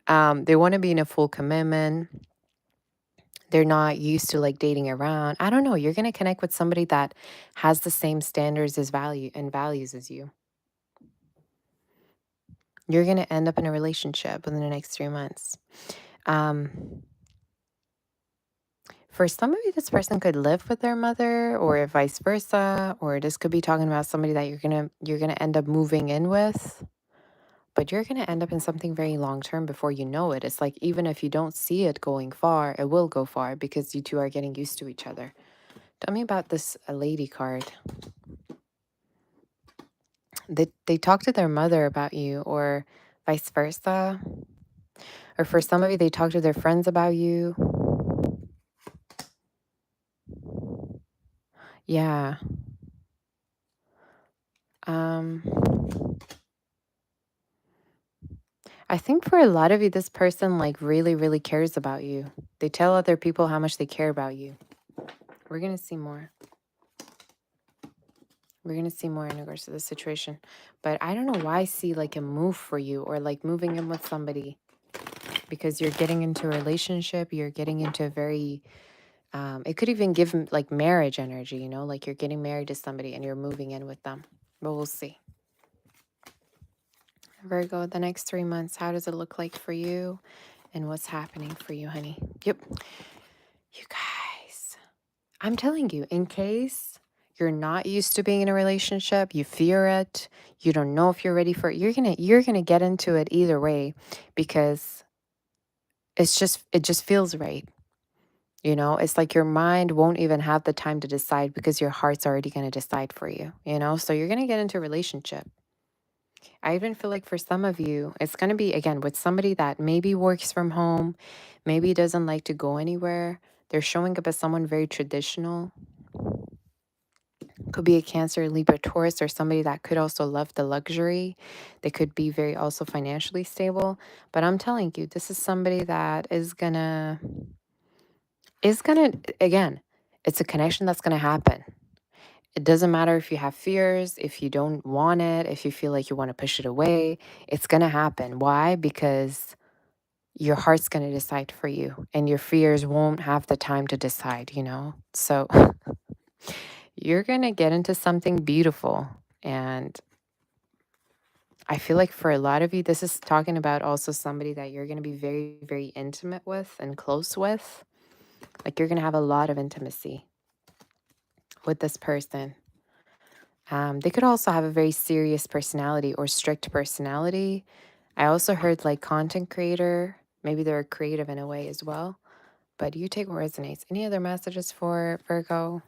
Speaker 1: They want to be in a full commitment. They're not used to like dating around. I don't know. You're going to connect with somebody that has the same standards as values as you. You're going to end up in a relationship within the next 3 months. For some of you, this person could live with their mother, or vice versa, or this could be talking about somebody that you're gonna end up moving in with, but you're gonna end up in something very long term before you know it. It's like even if you don't see it going far, it will go far because you two are getting used to each other. Tell me about this lady card. They talk to their mother about you, or vice versa, or for some of you, they talk to their friends about you. Yeah. I think for a lot of you, this person like really, really cares about you. They tell other people how much they care about you. We're going to see more. We're going to see more in regards to this situation. But I don't know why I see like a move for you, or like moving in with somebody, because you're getting into a relationship. You're getting into a very, it could even give like marriage energy, you know, like you're getting married to somebody and you're moving in with them. But we'll see. Virgo, the next 3 months, how does it look like for you? And what's happening for you, honey? Yep. You guys, I'm telling you, in case you're not used to being in a relationship, you fear it, you don't know if you're ready for it, you're gonna get into it either way, because it just feels right. You know, it's like your mind won't even have the time to decide, because your heart's already going to decide for you, you know? So you're going to get into a relationship. I even feel like for some of you, it's going to be, again, with somebody that maybe works from home, maybe doesn't like to go anywhere. They're showing up as someone very traditional. Could be a Cancer, Libra, Taurus, or somebody that could also love the luxury. They could be very also financially stable. But I'm telling you, this is somebody that is gonna, again, it's a connection that's gonna happen. It doesn't matter if you have fears, if you don't want it, if you feel like you want to push it away. It's gonna happen. Why? Because your heart's gonna decide for you, and your fears won't have the time to decide, you know? So you're gonna get into something beautiful. And I feel like for a lot of you, this is talking about also somebody that you're gonna be very, very intimate with and close with. Like you're gonna have a lot of intimacy with this person. They could also have a very serious personality or strict personality. I also heard like content creator. Maybe they're creative in a way as well. But you take what resonates. Any other messages for Virgo?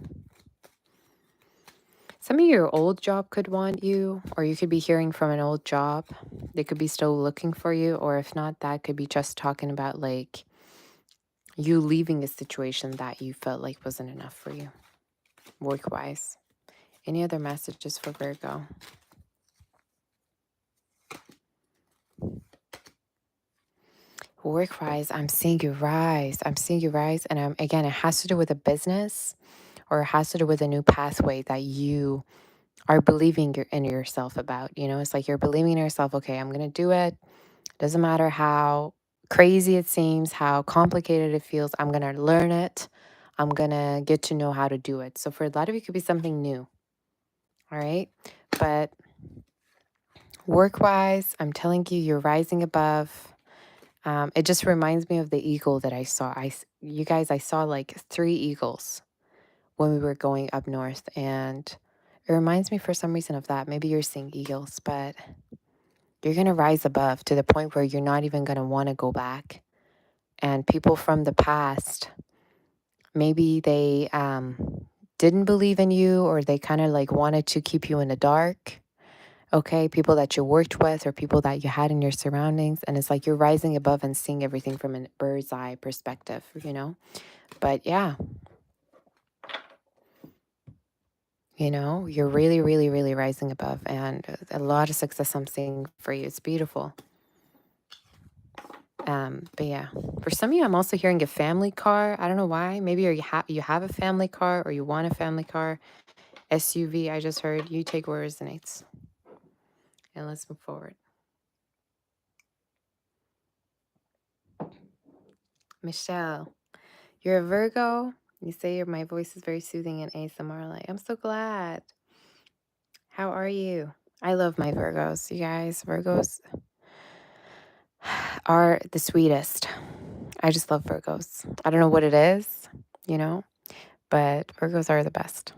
Speaker 1: Some of your old job could want you, or you could be hearing from an old job. They could be still looking for you, or if not, that could be just talking about like you leaving a situation that you felt like wasn't enough for you, work-wise. Any other messages for Virgo? Work-wise, I'm seeing you rise. I'm seeing you rise. And again, it has to do with a business, or it has to do with a new pathway that you are believing in yourself about. You know, it's like you're believing in yourself, okay, I'm going to do it. Doesn't matter how crazy it seems, how complicated it feels. I'm going to learn it. I'm going to get to know how to do it. So for a lot of you, it could be something new. All right. But work-wise, I'm telling you, you're rising above. It just reminds me of the eagle that I saw. You guys, I saw like 3 eagles when we were going up north, and it reminds me for some reason of that. Maybe you're seeing eagles, but you're going to rise above to the point where you're not even going to want to go back. And people from the past, maybe they didn't believe in you, or they kind of like wanted to keep you in the dark. Okay, people that you worked with or people that you had in your surroundings. And it's like you're rising above and seeing everything from a bird's eye perspective, you know? But yeah, you know, you're really, really, really rising above. And a lot of success I'm seeing for you. It's beautiful. But yeah, for some of you, I'm also hearing a family car. I don't know why. Maybe you have a family car, or you want a family car. SUV, I just heard. You take what resonates. And let's move forward. Michelle, you're a Virgo. You say my voice is very soothing and ASMR like. I'm so glad. How are you? I love my Virgos, you guys. Virgos are the sweetest. I just love Virgos. I don't know what it is, you know, but Virgos are the best,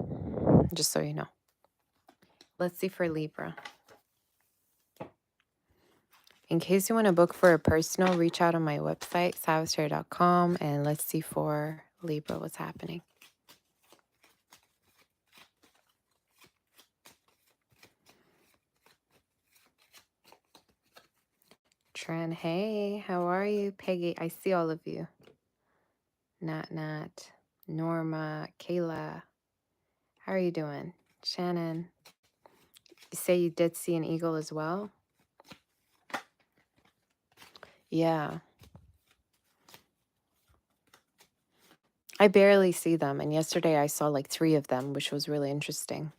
Speaker 1: just so you know. Let's see for Libra. In case you want to book for a personal, reach out on my website, sabbathtarot.com, and let's see for Libra what's happening. Tran, hey, how are you? Peggy, I see all of you. Nat, Norma, Kayla, how are you doing? Shannon, you say you did see an eagle as well? Yeah. I barely see them, and yesterday I saw like 3 of them, which was really interesting.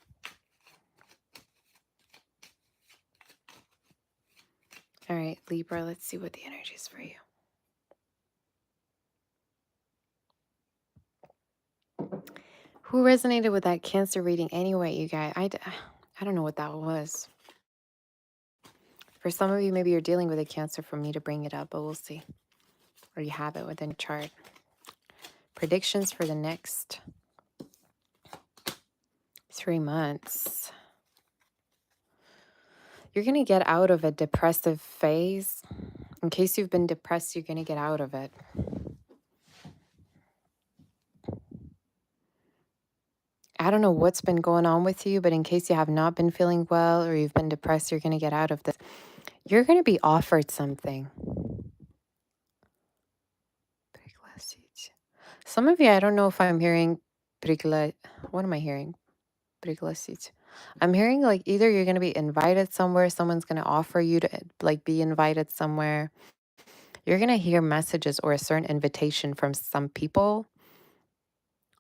Speaker 1: All right, Libra, let's see what the energy is for you. Who resonated with that Cancer reading anyway, you guys? I don't know what that was. For some of you, maybe you're dealing with a Cancer for me to bring it up, but we'll see. Or you have it within your chart. Predictions for the next 3 months. You're going to get out of a depressive phase. In case you've been depressed, you're going to get out of it. I don't know what's been going on with you, but in case you have not been feeling well or you've been depressed, you're going to get out of this. You're going to be offered something. Some of you, I don't know if I'm hearing, what am I hearing? I'm hearing like either you're going to be invited somewhere, someone's going to offer you to like be invited somewhere. You're going to hear messages or a certain invitation from some people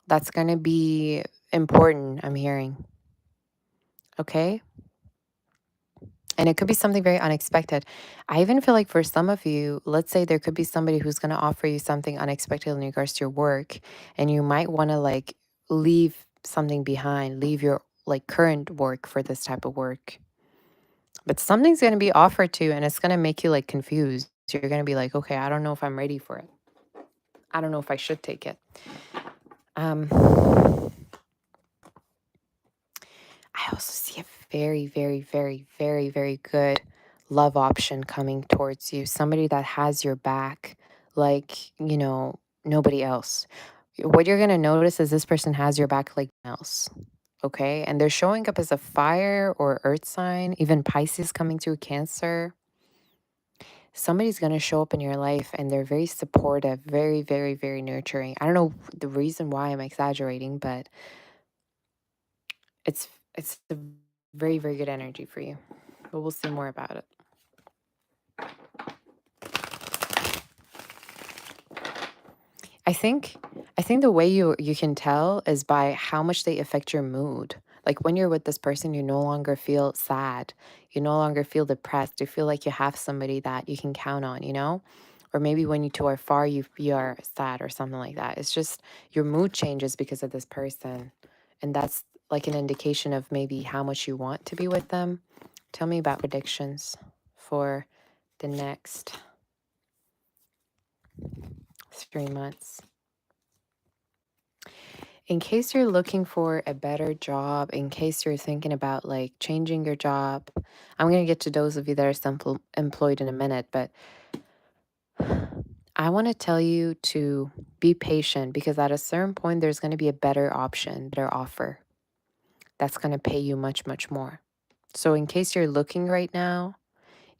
Speaker 1: that's going to be important, I'm hearing. Okay? And it could be something very unexpected. I even feel like for some of you, let's say there could be somebody who's going to offer you something unexpected in regards to your work, and you might want to like leave something behind, leave your like current work for this type of work. But something's going to be offered to you, and it's going to make you like confused. You're going to be like, okay, I don't know if I'm ready for it. I don't know if I should take it. I also see a very, very, very, very, very good love option coming towards you. Somebody that has your back like, you know, nobody else. What you're going to notice is this person has your back like no one else. Okay? And they're showing up as a fire or earth sign, even Pisces coming through, Cancer. Somebody's going to show up in your life and they're very supportive, very, very, very nurturing. I don't know the reason why I'm exaggerating, but it's a very, very good energy for you. But we'll see more about it. I think the way you can tell is by how much they affect your mood. Like when you're with this person, you no longer feel sad. You no longer feel depressed. You feel like you have somebody that you can count on, you know? Or maybe when you two are far, you are sad or something like that. It's just your mood changes because of this person. And that's like an indication of maybe how much you want to be with them. Tell me about predictions for the next 3 months. In case you're looking for a better job, in case you're thinking about like changing your job, I'm going to get to those of you that are still employed in a minute, but I want to tell you to be patient because at a certain point, there's going to be a better option, better offer that's going to pay you much, much more. So in case you're looking right now,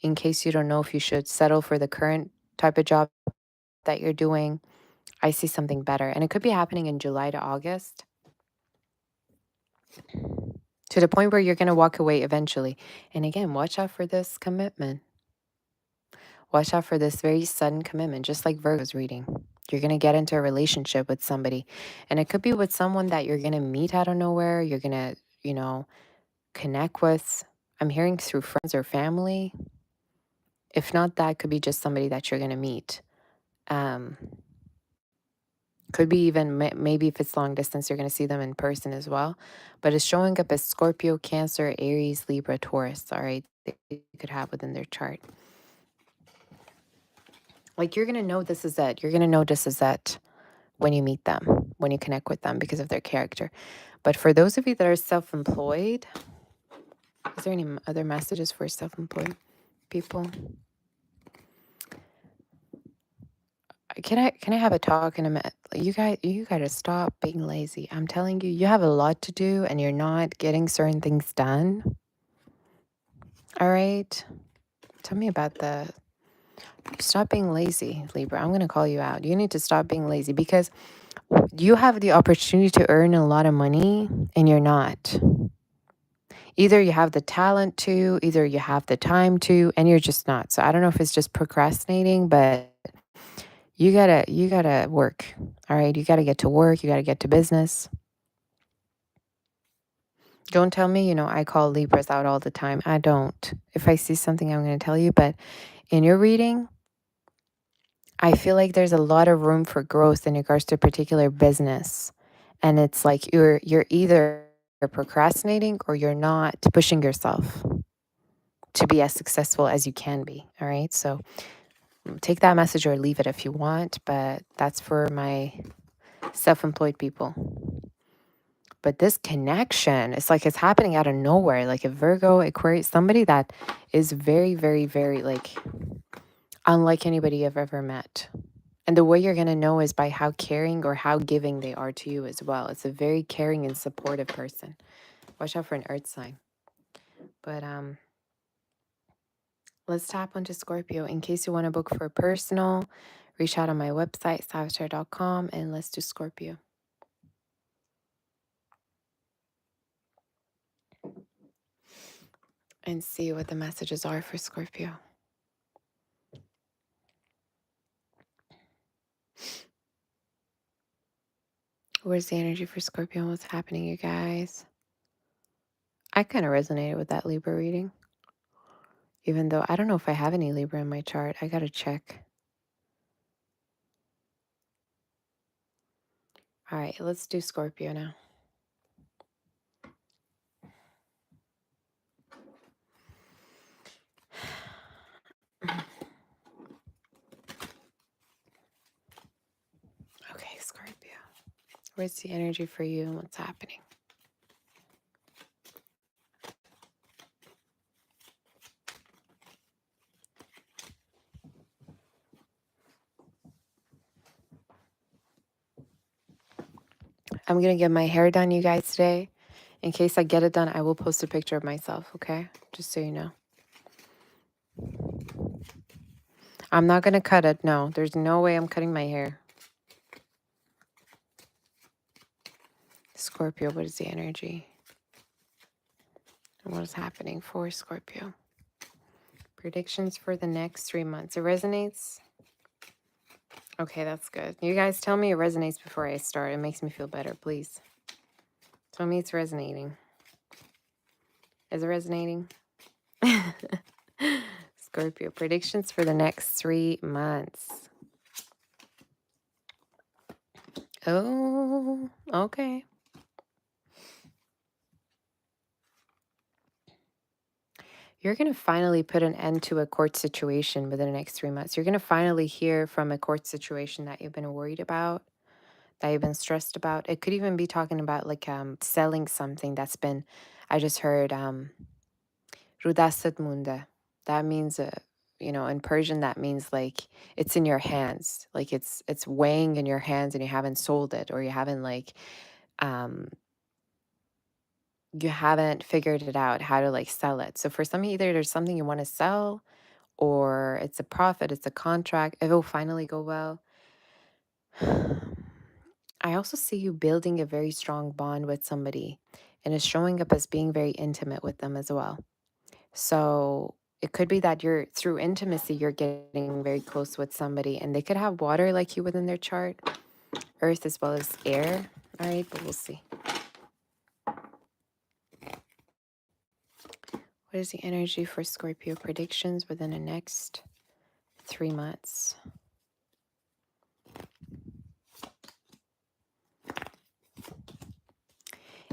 Speaker 1: in case you don't know if you should settle for the current type of job that you're doing, I see something better. And it could be happening in July to August, to the point where you're going to walk away eventually. And again, watch out for this commitment. Watch out for this very sudden commitment, just like Virgo's reading. You're going to get into a relationship with somebody. And it could be with someone that you're going to meet out of nowhere. You're going to, you know, connect with. I'm hearing through friends or family. If not that, could be just somebody that you're going to meet. Could be even, maybe if it's long distance, you're going to see them in person as well. But it's showing up as Scorpio, Cancer, Aries, Libra, Taurus, all right? They could have within their chart. Like you're going to know this is it. You're going to know this is it when you meet them, when you connect with them because of their character. But for those of you that are self-employed, is there any other messages for self-employed people? Can I have a talk in a minute? You gotta stop being lazy. I'm telling you, you have a lot to do and you're not getting certain things done. All right? Tell me about stop being lazy, Libra. I'm gonna call you out. You need to stop being lazy because you have the opportunity to earn a lot of money and you're not. Either you have the talent to, either you have the time to, and you're just not. So I don't know if it's just procrastinating, but you gotta work. All right. You gotta get to work. You gotta get to business. Don't tell me, I call Libras out all the time. I don't. If I see something, I'm going to tell you. But in your reading, I feel like there's a lot of room for growth in regards to a particular business. And it's like you're either procrastinating or you're not pushing yourself to be as successful as you can be. All right. So take that message or leave it if you want. But that's for my self-employed people. But this connection, it's like it's happening out of nowhere. Like a Virgo, Aquarius, somebody that is very, very, very like unlike anybody I've ever met. And the way you're going to know is by how caring or how giving they are to you as well. It's a very caring and supportive person. Watch out for an earth sign. But let's tap onto Scorpio. In case you want to book for a personal, reach out on my website, sabbathtarot.com, and let's do Scorpio. And see what the messages are for Scorpio. Where's the energy for Scorpio? What's happening, you guys? I kind of resonated with that Libra reading. Even though I don't know if I have any Libra in my chart. I got to check. All right, let's do Scorpio now. Okay, Scorpio. Where's the energy for you and what's happening? I'm going to get my hair done, you guys, today. In case I get it done, I will post a picture of myself, okay? Just so you know. I'm not going to cut it. No, there's no way I'm cutting my hair. Scorpio, what is the energy? And what is happening for Scorpio? Predictions for the next 3 months. It resonates? Okay, that's good. You guys tell me it resonates before I start. It makes me feel better, please. Tell me it's resonating. Is it resonating? Scorpio, predictions for the next 3 months. Oh, okay. You're going to finally put an end to a court situation within the next 3 months. You're going to finally hear from a court situation that you've been worried about, that you've been stressed about. It could even be talking about like selling something that's been, I just heard, Rudasat Munda. That means, in Persian, that means like it's in your hands. Like it's weighing in your hands and you haven't sold it or you haven't like, you haven't figured it out how to like sell it. So for some, either there's something you want to sell or it's a profit, it's a contract. It will finally go well. I also see you building a very strong bond with somebody and it's showing up as being very intimate with them as well. So it could be that you're through intimacy, you're getting very close with somebody and they could have water like you within their chart, earth as well as air. All right, but we'll see. What is the energy for Scorpio predictions within the next 3 months?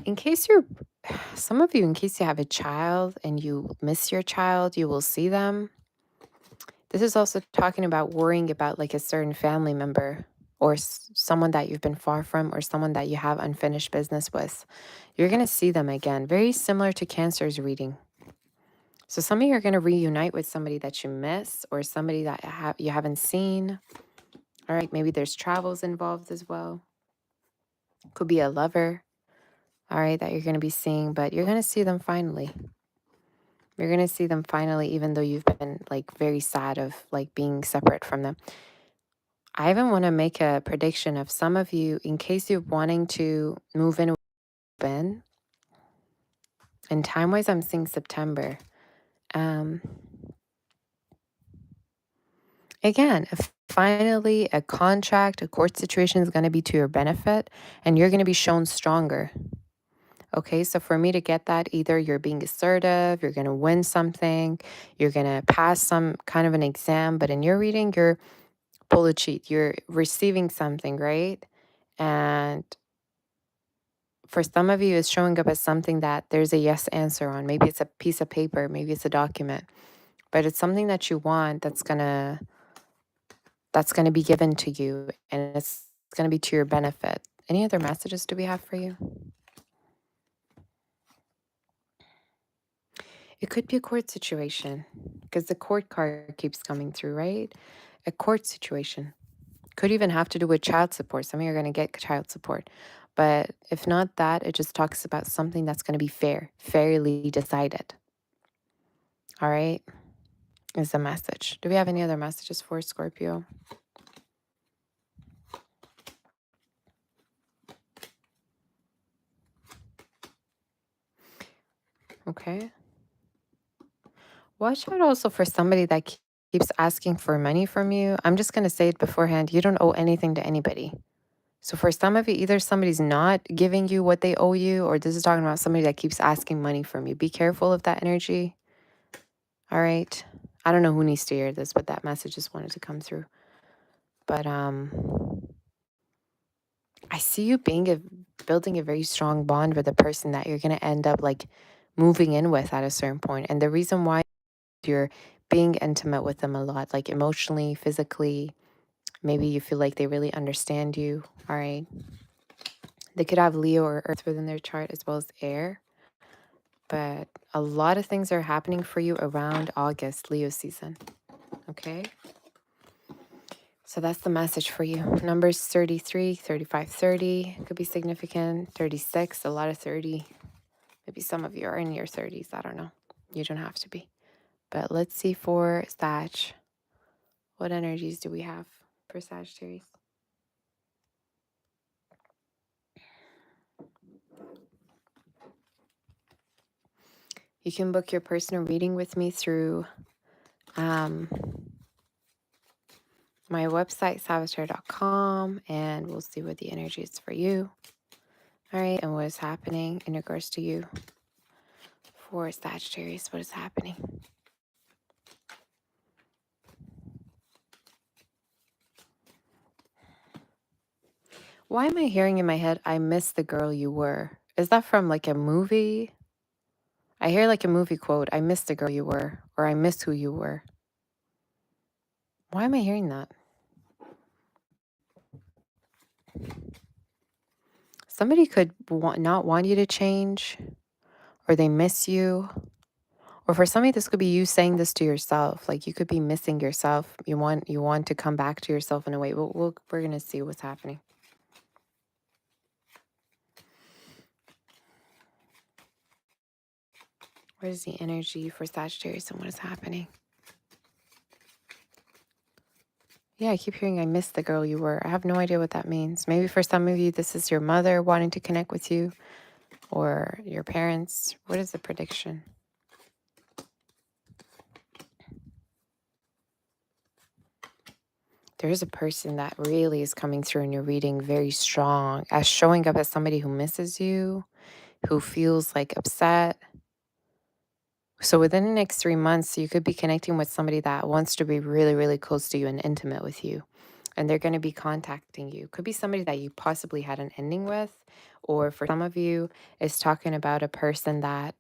Speaker 1: In case some of you, in case you have a child and you miss your child, you will see them. This is also talking about worrying about like a certain family member or someone that you've been far from or someone that you have unfinished business with. You're going to see them again. Very similar to Cancer's reading. So some of you are going to reunite with somebody that you miss or somebody that you haven't seen. All right, maybe there's travels involved as well. Could be a lover, all right, that you're going to be seeing, but you're going to see them finally. You're going to see them finally, even though you've been like very sad of like being separate from them. I even want to make a prediction of some of you, in case you're wanting to move in with Ben. And time-wise, I'm seeing September. Again, if finally a contract, a court situation is going to be to your benefit, and you're going to be shown stronger. Okay, so for me to get that, either you're being assertive, you're going to win something, you're going to pass some kind of an exam, but in your reading, you're pull a cheat. You're receiving something, right? And for some of you, it's showing up as something that there's a yes answer on. Maybe it's a piece of paper, maybe it's a document, but it's something that you want that's gonna be given to you, and it's gonna be to your benefit. Any other messages do we have for you? It could be a court situation because the court card keeps coming through, right? A court situation. Could even have to do with child support. Some of you are going to get child support. But if not that, it just talks about something that's going to be fair, fairly decided. All right? Is the message. Do we have any other messages for Scorpio? Okay. Watch out also for somebody that keeps asking for money from you. I'm just going to say it beforehand. You don't owe anything to anybody. So for some of you, either somebody's not giving you what they owe you, or this is talking about somebody that keeps asking money from you. Be careful of that energy. All right. I don't know who needs to hear this, but that message just wanted to come through. But I see you building a very strong bond with a person that you're going to end up like moving in with at a certain point. And the reason why you're being intimate with them a lot, like emotionally, physically, maybe you feel like they really understand you. All right. They could have Leo or Earth within their chart as well as air. But a lot of things are happening for you around August, Leo season. Okay. So that's the message for you. Numbers 33, 35, 30 could be significant. 36, a lot of 30. Maybe some of you are in your 30s. I don't know. You don't have to be. But let's see for Sag. What energies do we have for Sagittarius? You can book your personal reading with me through my website, sabbathtarot.com, and we'll see what the energy is for you. All right, and what is happening in regards to you for Sagittarius? What is happening? Why am I hearing in my head, I miss the girl you were? Is that from like a movie? I hear like a movie quote, I miss the girl you were, or I miss who you were. Why am I hearing that? Somebody could not want you to change, or they miss you. Or for somebody, this could be you saying this to yourself. Like you could be missing yourself. You want to come back to yourself in a way. We're going to see what's happening. What is the energy for Sagittarius and what is happening? Yeah, I keep hearing I miss the girl you were. I have no idea what that means. Maybe for some of you, this is your mother wanting to connect with you or your parents. What is the prediction? There is a person that really is coming through in your reading very strong, as showing up as somebody who misses you, who feels like upset. So within the next 3 months, you could be connecting with somebody that wants to be really, really close to you and intimate with you. And they're going to be contacting you. Could be somebody that you possibly had an ending with. Or for some of you, it's talking about a person that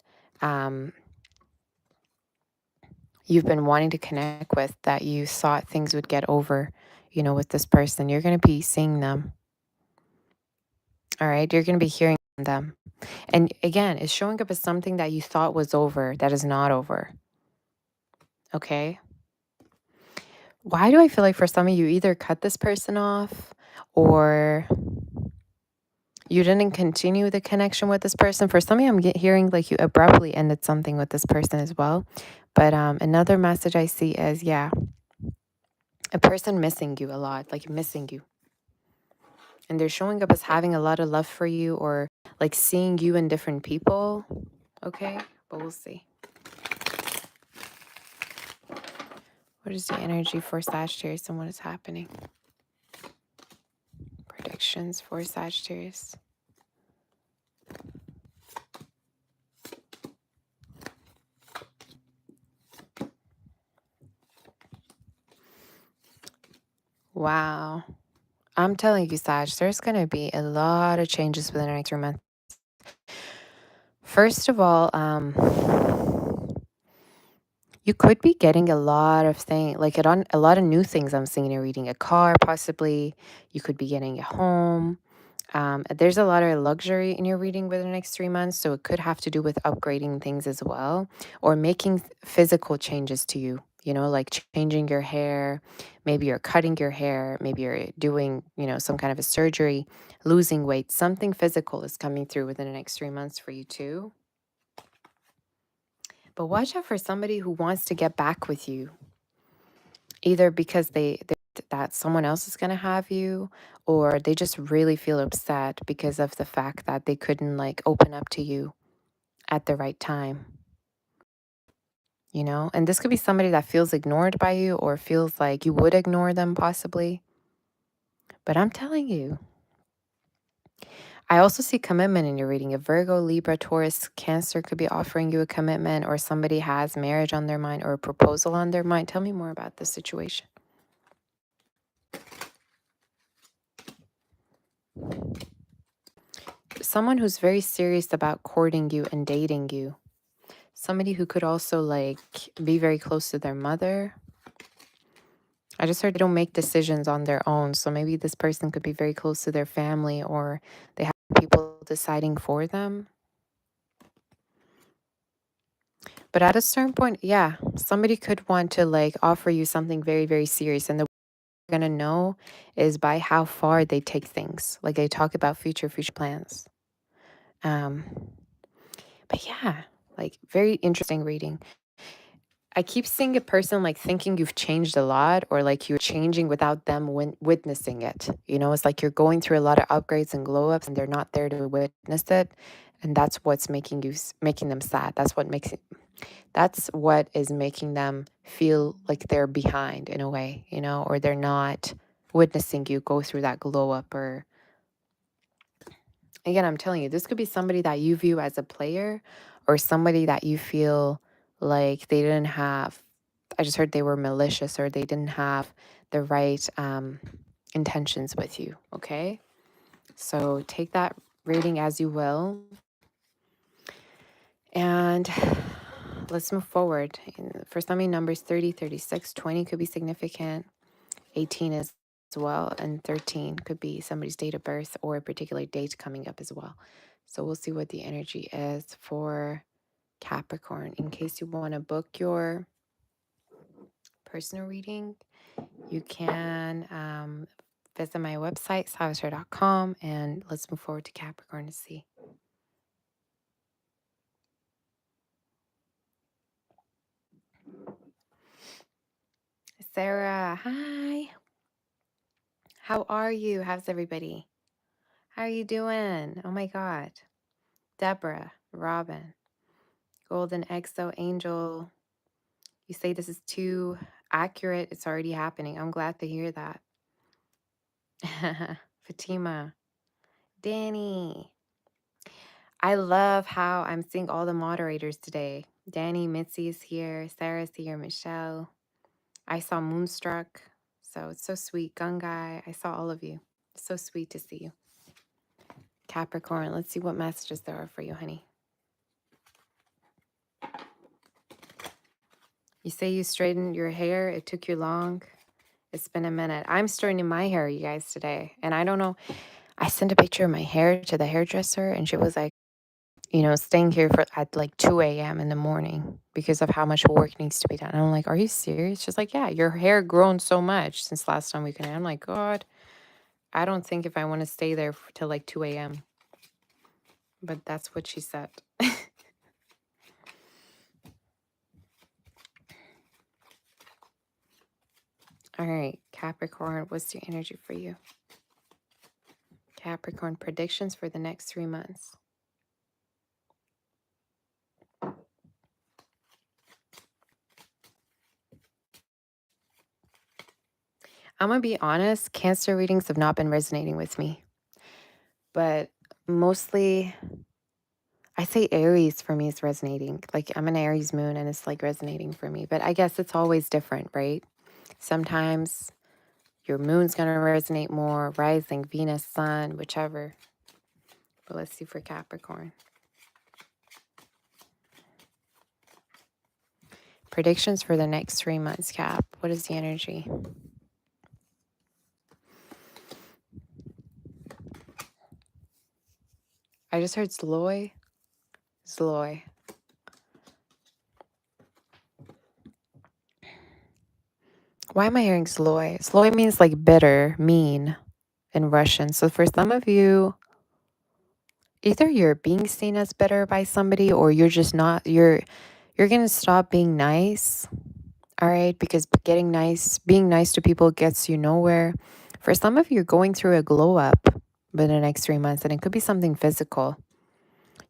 Speaker 1: you've been wanting to connect with, that you thought things would get over, with this person. You're going to be seeing them. All right. You're going to be hearing from them. And again, it's showing up as something that you thought was over that is not over. Okay. Why do I feel like for some of you either cut this person off or you didn't continue the connection with this person? For some of you, I'm hearing like you abruptly ended something with this person as well. But another message I see is, yeah, a person missing you a lot, like missing you. And they're showing up as having a lot of love for you or like seeing you in different people. Okay, but we'll see. What is the energy for Sagittarius and what is happening? Predictions for Sagittarius. Wow. I'm telling you, Sag, there's going to be a lot of changes within the next 3 months. First of all, you could be getting a lot of things, like a lot of new things. I'm seeing you're reading a car, possibly. You could be getting a home. There's a lot of luxury in your reading within the next 3 months, so it could have to do with upgrading things as well, or making physical changes to you. You know, like changing your hair. Maybe you're cutting your hair. Maybe you're doing, some kind of a surgery, losing weight. Something physical is coming through within the next 3 months for you too. But watch out for somebody who wants to get back with you, either because they that someone else is going to have you, or they just really feel upset because of the fact that they couldn't like open up to you at the right time, and this could be somebody that feels ignored by you or feels like you would ignore them possibly. But I'm telling you, I also see commitment in your reading. A Virgo, Libra, Taurus, Cancer could be offering you a commitment, or somebody has marriage on their mind or a proposal on their mind. Tell me more about this situation. Someone who's very serious about courting you and dating you. Somebody who could also like be very close to their mother. I just heard they don't make decisions on their own. So maybe this person could be very close to their family, or they have people deciding for them. But at a certain point, yeah, somebody could want to like offer you something very, very serious. And the way you're going to know is by how far they take things. Like they talk about future plans. But yeah, like very interesting reading. I keep seeing a person like thinking you've changed a lot, or like you're changing without them witnessing it. It's like you're going through a lot of upgrades and glow ups and they're not there to witness it. And that's what's making them sad. That's what is making them feel like they're behind in a way, or they're not witnessing you go through that glow up. Or again, I'm telling you, this could be somebody that you view as a player, or somebody that you feel like they didn't have. I just heard they were malicious, or they didn't have the right intentions with you. Okay. So take that reading as you will. And let's move forward. For some numbers 30, 36, 20 could be significant. 18 as well. And 13 could be somebody's date of birth or a particular date coming up as well. So we'll see what the energy is for Capricorn. In case you want to book your personal reading, you can visit my website, sabbathtarot.com, and let's move forward to Capricorn to see. Sarah, hi. How are you? How's everybody? How are you doing? Oh my God. Deborah, Robin, Golden Exo Angel. You say this is too accurate. It's already happening. I'm glad to hear that. Fatima, Danny. I love how I'm seeing all the moderators today. Danny, Mitzi is here. Sarah's here. Michelle. I saw Moonstruck. So it's so sweet. Gungai. I saw all of you. It's so sweet to see you. Capricorn. Let's see what messages there are for you, honey. You say you straightened your hair. It took you long. It's been a minute. I'm straightening my hair, you guys, today. And I don't know. I sent a picture of my hair to the hairdresser, and she was like, staying here at like 2 a.m. in the morning because of how much work needs to be done. And I'm like, are you serious? She's like, yeah, your hair grown so much since last time we connected. I'm like, God, I don't think if I want to stay there till like 2 a.m. But that's what she said. All right, Capricorn, what's your energy for you? Capricorn, predictions for the next 3 months. I'm going to be honest, Cancer readings have not been resonating with me. But mostly, I say Aries for me is resonating. Like I'm an Aries moon and it's like resonating for me. But I guess it's always different, right? Sometimes Your moon's going to resonate more, rising, Venus, sun, whichever. But let's see for Capricorn. Predictions for the next 3 months, Cap. What is the energy? I just heard Zloy. Zloy. Why am I hearing Zloy? Zloy means like bitter, mean in Russian. So for some of you, either you're being seen as bitter by somebody or you're just not, you're going to stop being nice. All right, because being nice to people gets you nowhere. For some of you, you're going through a glow up in the next 3 months, and it could be something physical.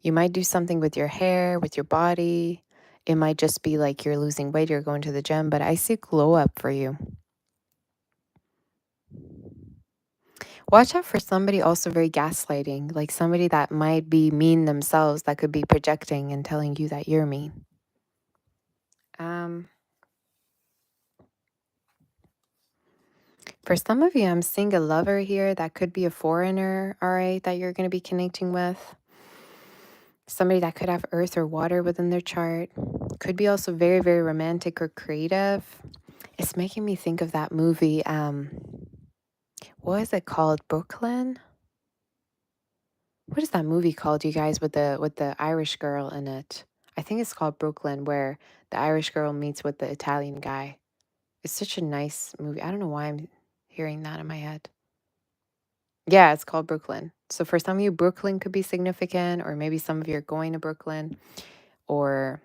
Speaker 1: You might do something with your hair, with your body. It might just be like you're losing weight, you're going to the gym, but I see glow up for you. Watch out for somebody also very gaslighting, like somebody that might be mean themselves, that could be projecting and telling you that you're mean. For some of you, I'm seeing a lover here that could be a foreigner, all right, that you're going to be connecting with. Somebody that could have earth or water within their chart. Could be also very, very romantic or creative. It's making me think of that movie. What is it called? Brooklyn? What is that movie called, you guys, with the Irish girl in it? I think it's called Brooklyn, where the Irish girl meets with the Italian guy. It's such a nice movie. I don't know why I'm hearing that in my head. Yeah, it's called Brooklyn. So for some of you, Brooklyn could be significant, or maybe some of you are going to Brooklyn, or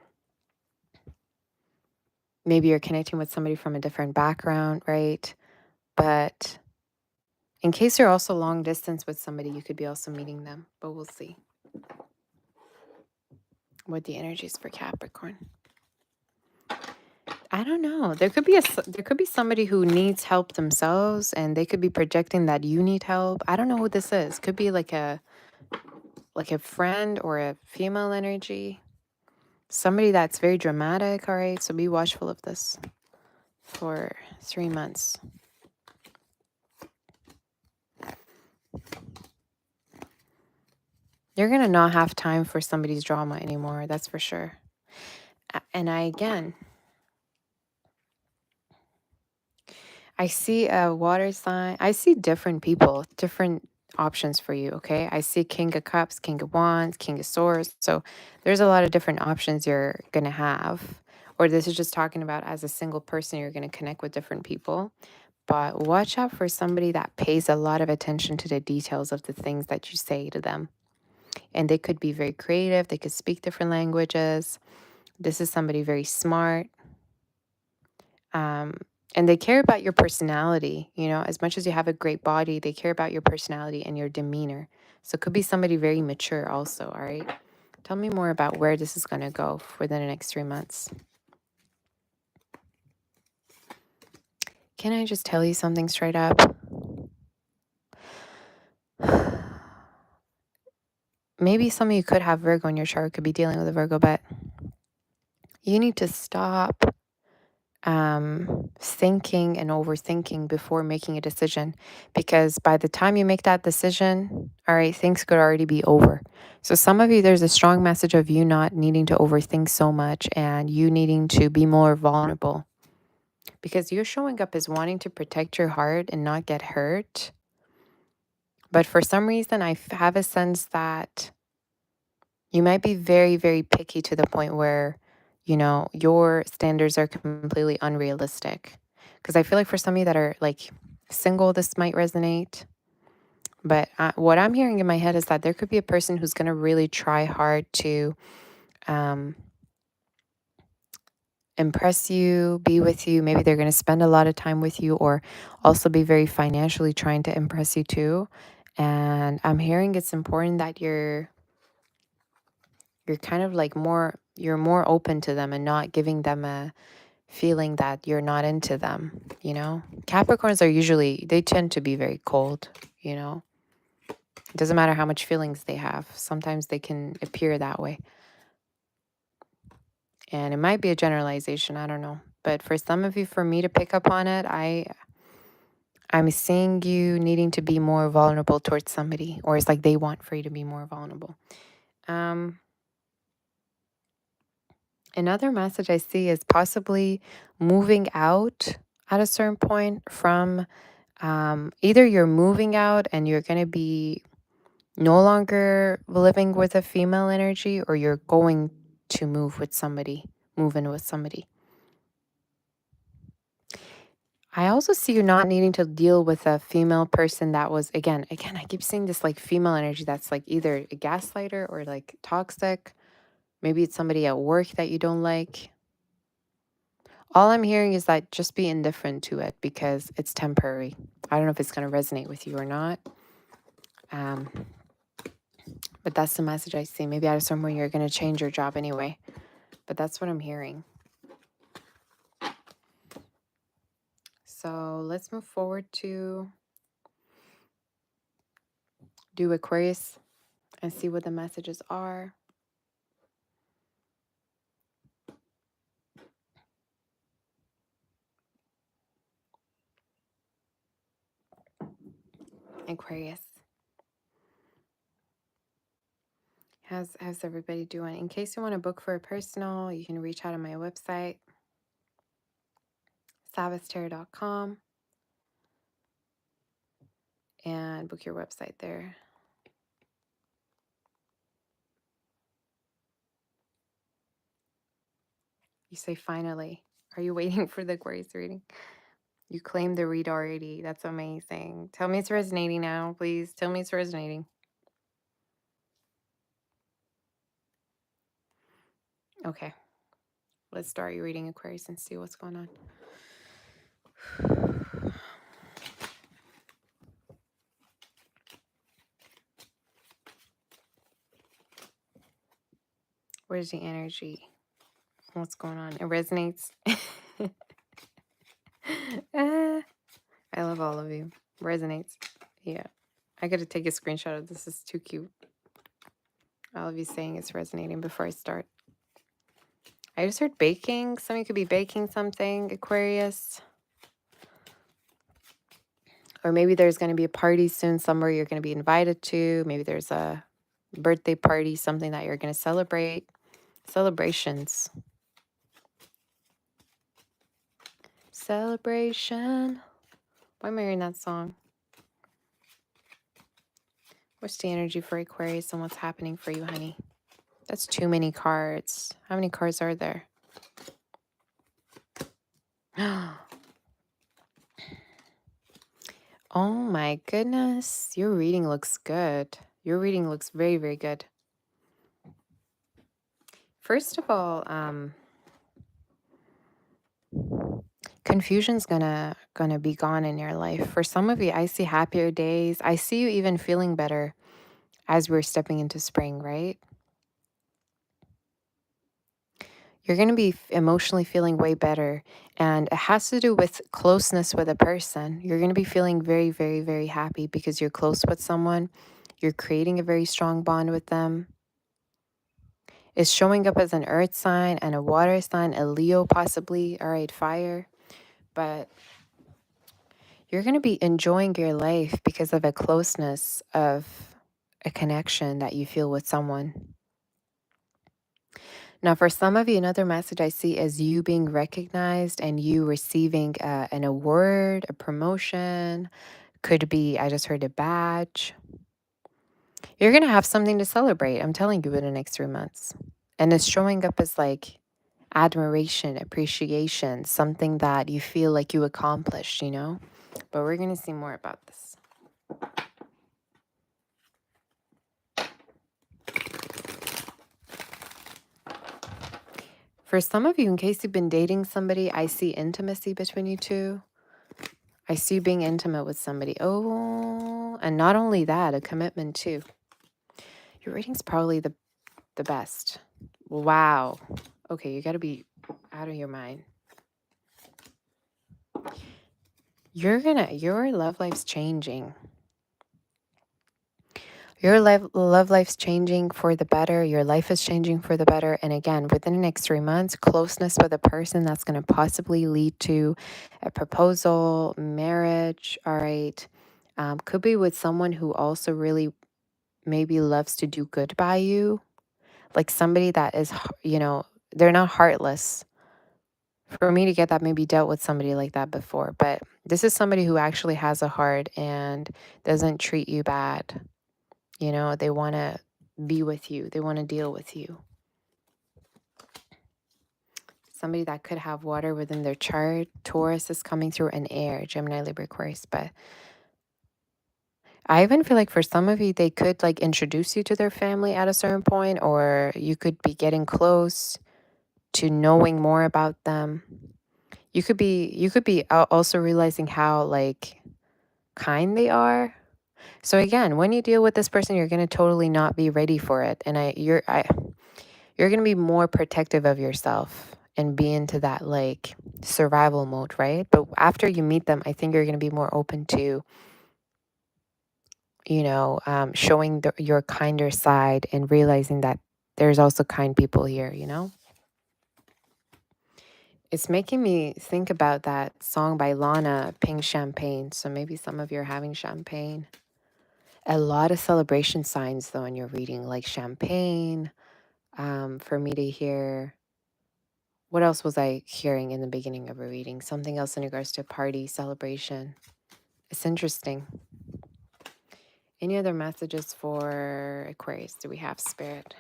Speaker 1: maybe you're connecting with somebody from a different background, right? But in case you're also long distance with somebody, you could be also meeting them, but we'll see what the energy is for Capricorn. I don't know. There could be somebody who needs help themselves, and they could be projecting that you need help. I don't know who this is. Could be like a friend or a female energy. Somebody that's very dramatic, all right? So be watchful of this for 3 months. You're going to not have time for somebody's drama anymore, that's for sure. And I see a water sign. I see different people, different options for you, okay? I see King of Cups, King of Wands, King of Swords. So there's a lot of different options you're going to have. Or this is just talking about as a single person, you're going to connect with different people. But watch out for somebody that pays a lot of attention to the details of the things that you say to them. And they could be very creative. They could speak different languages. This is somebody very smart. And they care about your personality, you know, as much as you have a great body, they care about your personality and your demeanor. So it could be somebody very mature also, all right? Tell me more about where this is going to go within the next 3 months. Can I just tell you something straight up? Maybe some of you could have Virgo in your chart, could be dealing with a Virgo, but you need to stop thinking and overthinking before making a decision, because by the time you make that decision, all right, things could already be over. So some of you, there's a strong message of you not needing to overthink so much and you needing to be more vulnerable, because you're showing up as wanting to protect your heart and not get hurt. But for some reason, I have a sense that you might be very, very picky to the point where, you know, your standards are completely unrealistic. Because I feel like for some of you that are like single, this might resonate. But what I'm hearing in my head is that there could be a person who's going to really try hard to impress you, be with you. Maybe they're going to spend a lot of time with you, or also be very financially trying to impress you too. And I'm hearing it's important that you're kind of like you're more open to them and not giving them a feeling that you're not into them, you know? Capricorns are usually, they tend to be very cold, you know? It doesn't matter how much feelings they have. Sometimes they can appear that way. And it might be a generalization, I don't know. But for some of you, for me to pick up on it, I'm seeing you needing to be more vulnerable towards somebody, or it's like they want for you to be more vulnerable. Another message I see is possibly moving out at a certain point from either you're moving out and you're going to be no longer living with a female energy, or you're going to move with somebody, move in with somebody. I also see you not needing to deal with a female person that was, again, I keep seeing this like female energy that's like either a gaslighter or like toxic. Maybe it's somebody at work that you don't like. All I'm hearing is that just be indifferent to it because it's temporary. I don't know if it's going to resonate with you or not. But that's the message I see. Maybe at a certain point you're going to change your job anyway. But that's what I'm hearing. So let's move forward to do Aquarius and see what the messages are. Aquarius. How's everybody doing? In case you want to book for a personal, you can reach out on my website, sabbathtarot.com, and book your website there. You say finally. Are you waiting for the Aquarius reading? You claim the read already. That's amazing. Tell me it's resonating now, please. Tell me it's resonating. Okay. Let's start your reading, Aquarius, and see what's going on. Where's the energy? What's going on? It resonates. I love all of you. Resonates. Yeah. I got to take a screenshot of this. This is too cute. All of you saying it's resonating before I start. I just heard baking. Some of you could be baking something, Aquarius. Or maybe there's going to be a party soon somewhere you're going to be invited to. Maybe there's a birthday party, something that you're going to celebrate. Celebrations. Celebration. Why am I hearing that song? What's the energy for Aquarius and what's happening for you, honey? That's too many cards. How many cards are there? Oh my goodness. Your reading looks good. Your reading looks very, very good. First of all, confusion's gonna be gone in your life. For some of you, I see happier days. I see you even feeling better as we're stepping into spring, right? You're going to be emotionally feeling way better. And it has to do with closeness with a person. You're going to be feeling very, very, very happy because you're close with someone. You're creating a very strong bond with them. It's showing up as an earth sign and a water sign, a Leo possibly. All right, fire. But you're going to be enjoying your life because of a closeness of a connection that you feel with someone. Now, for some of you, another message I see is you being recognized and you receiving an award, a promotion. Could be, I just heard, a badge. You're going to have something to celebrate, I'm telling you, in the next 3 months. And it's showing up as like admiration, appreciation, something that you feel like you accomplished, you know? But we're going to see more about this. For some of you, in case you've been dating somebody, I see intimacy between you two. I see you being intimate with somebody. Oh, and not only that, a commitment too. Your reading's probably the best. Wow. Okay, you got to be out of your mind. Your love life's changing. Your love life's changing for the better. Your life is changing for the better. And again, within the next 3 months, closeness with a person that's going to possibly lead to a proposal, marriage. All right. Could be with someone who also really maybe loves to do good by you. Like somebody that is, they're not heartless. For me to get that, maybe dealt with somebody like that before. But this is somebody who actually has a heart and doesn't treat you bad. They want to be with you. They want to deal with you. Somebody that could have water within their chart. Taurus is coming through, an air, Gemini, Libra, Aquarius. But I even feel like for some of you, they could like introduce you to their family at a certain point, or you could be getting close to knowing more about them. You could be also realizing how like kind they are. So again, when you deal with this person, you're going to totally not be ready for it. And you're going to be more protective of yourself and be into that like survival mode, right? But after you meet them, I think you're going to be more open to, showing your kinder side and realizing that there's also kind people here. It's making me think about that song by Lana, Pink Champagne. So maybe some of you are having champagne. A lot of celebration signs, though, in your reading, like champagne. For me to hear, what else was I hearing in the beginning of a reading? Something else in regards to party, celebration. It's interesting. Any other messages for Aquarius? Do we have, Spirit?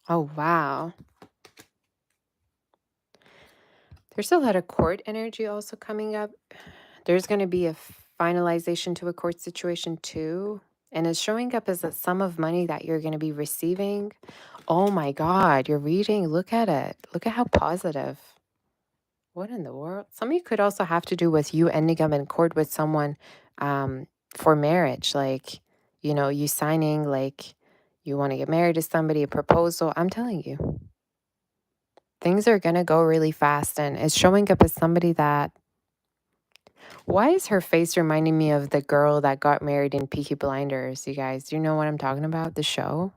Speaker 1: Oh, wow. There's a lot of court energy also coming up. There's going to be a finalization to a court situation too. And it's showing up as a sum of money that you're going to be receiving. Oh my God, you're reading. Look at it. Look at how positive. What in the world? Some of you could also have to do with you ending up in court with someone for marriage. Like, you signing, like, you want to get married to somebody, a proposal. I'm telling you, things are going to go really fast. And it's showing up as somebody that, why is her face reminding me of the girl that got married in Peaky Blinders, you guys? Do you know what I'm talking about? The show?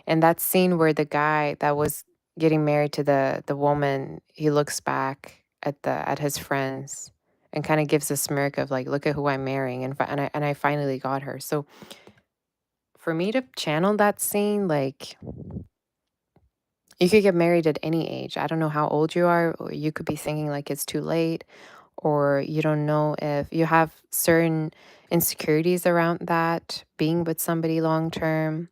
Speaker 1: And that scene where the guy that was getting married to the woman, he looks back at his friends and kind of gives a smirk of like, look at who I'm marrying, and I finally got her. So for me to channel that scene, like, you could get married at any age. I don't know how old you are, or you could be thinking like it's too late, or you don't know if you have certain insecurities around that, being with somebody long term.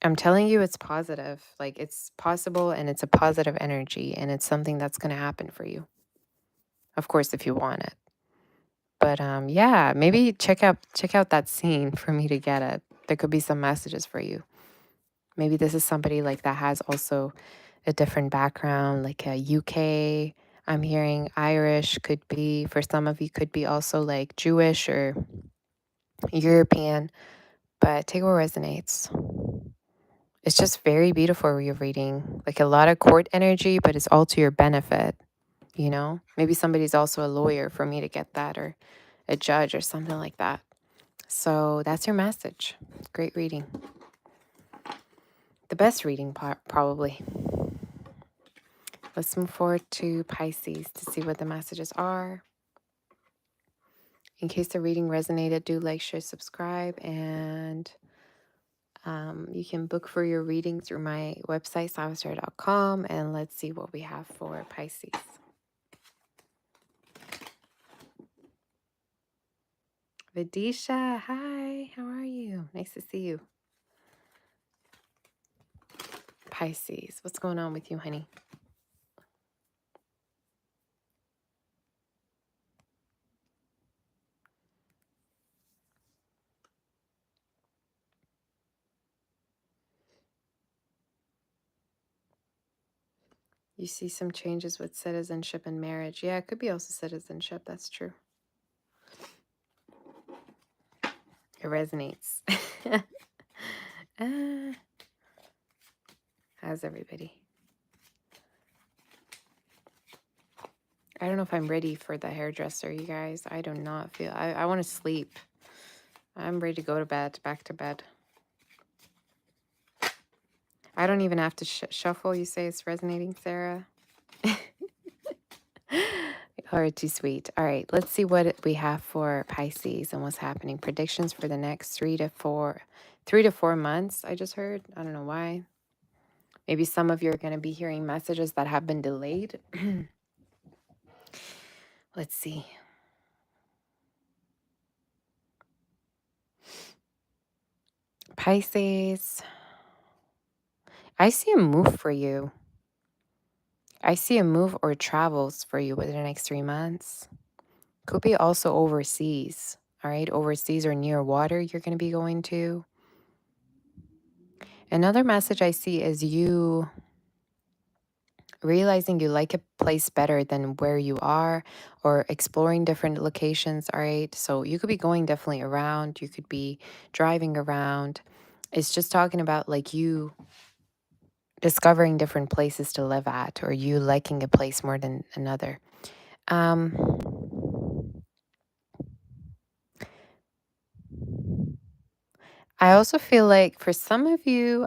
Speaker 1: I'm telling you, it's positive. Like, it's possible, and it's a positive energy, and it's something that's going to happen for you. Of course, if you want it. But yeah, maybe check out that scene for me to get it. There could be some messages for you. Maybe this is somebody like that has also a different background, like a UK. I'm hearing Irish, could be, for some of you, could be also like Jewish or European. But take what resonates. It's just very beautiful you're reading. Like a lot of court energy, but it's all to your benefit, Maybe somebody's also a lawyer for me to get that, or a judge or something like that. So that's your message. Great reading. The best reading probably. Let's move forward to Pisces to see what the messages are. In case the reading resonated, do like, share, subscribe, and you can book for your reading through my website, sabbathtarot.com, and let's see what we have for Pisces. Vidisha, hi, how are you? Nice to see you. Pisces, what's going on with you, honey? You see some changes with citizenship and marriage. Yeah, it could be also citizenship. That's true. It resonates. How's everybody? I don't know if I'm ready for the hairdresser, you guys. I do not feel... I want to sleep. I'm ready to go to bed, back to bed. I don't even have to shuffle. You say it's resonating, Sarah? Or too sweet. All right, let's see what we have for Pisces and what's happening. Predictions for the next 3 to 4 months. I just heard. I don't know why. Maybe some of you are going to be hearing messages that have been delayed. Let's see. Pisces, I see a move for you. I see a move or travels for you within the next 3 months. Could be also overseas. All right, overseas or near water you're going to be going to. Another message I see is you realizing you like a place better than where you are, or exploring different locations. All right, so you could be going definitely around. You could be driving around. It's just talking about like you discovering different places to live at, or you liking a place more than another. I also feel like for some of you,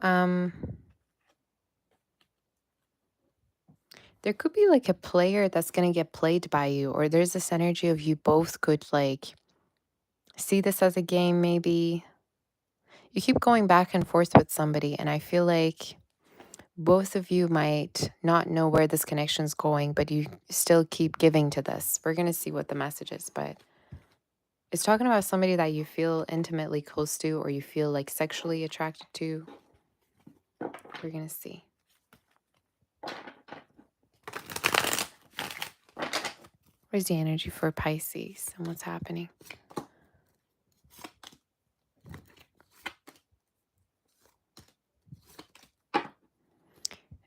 Speaker 1: there could be like a player that's going to get played by you, or there's this energy of you both could like see this as a game. Maybe you keep going back and forth with somebody, and I feel like both of you might not know where this connection's going, but you still keep giving to this. We're going to see what the message is, but it's talking about somebody that you feel intimately close to, or you feel like sexually attracted to. We're going to see. Where's the energy for Pisces and what's happening?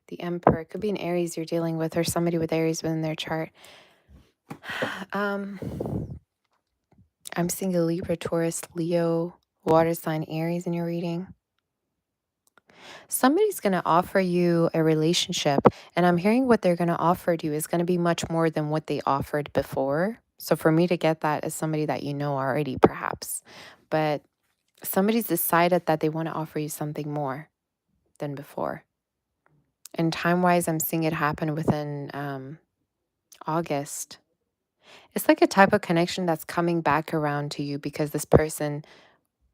Speaker 1: The Emperor. It could be an Aries you're dealing with, or somebody with Aries within their chart. I'm seeing a Libra, Taurus, Leo, water sign, Aries in your reading. Somebody's going to offer you a relationship, and I'm hearing what they're going to offer you is going to be much more than what they offered before. So for me to get that as somebody that you know already, perhaps. But somebody's decided that they want to offer you something more than before. And time-wise, I'm seeing it happen within August. It's like a type of connection that's coming back around to you because this person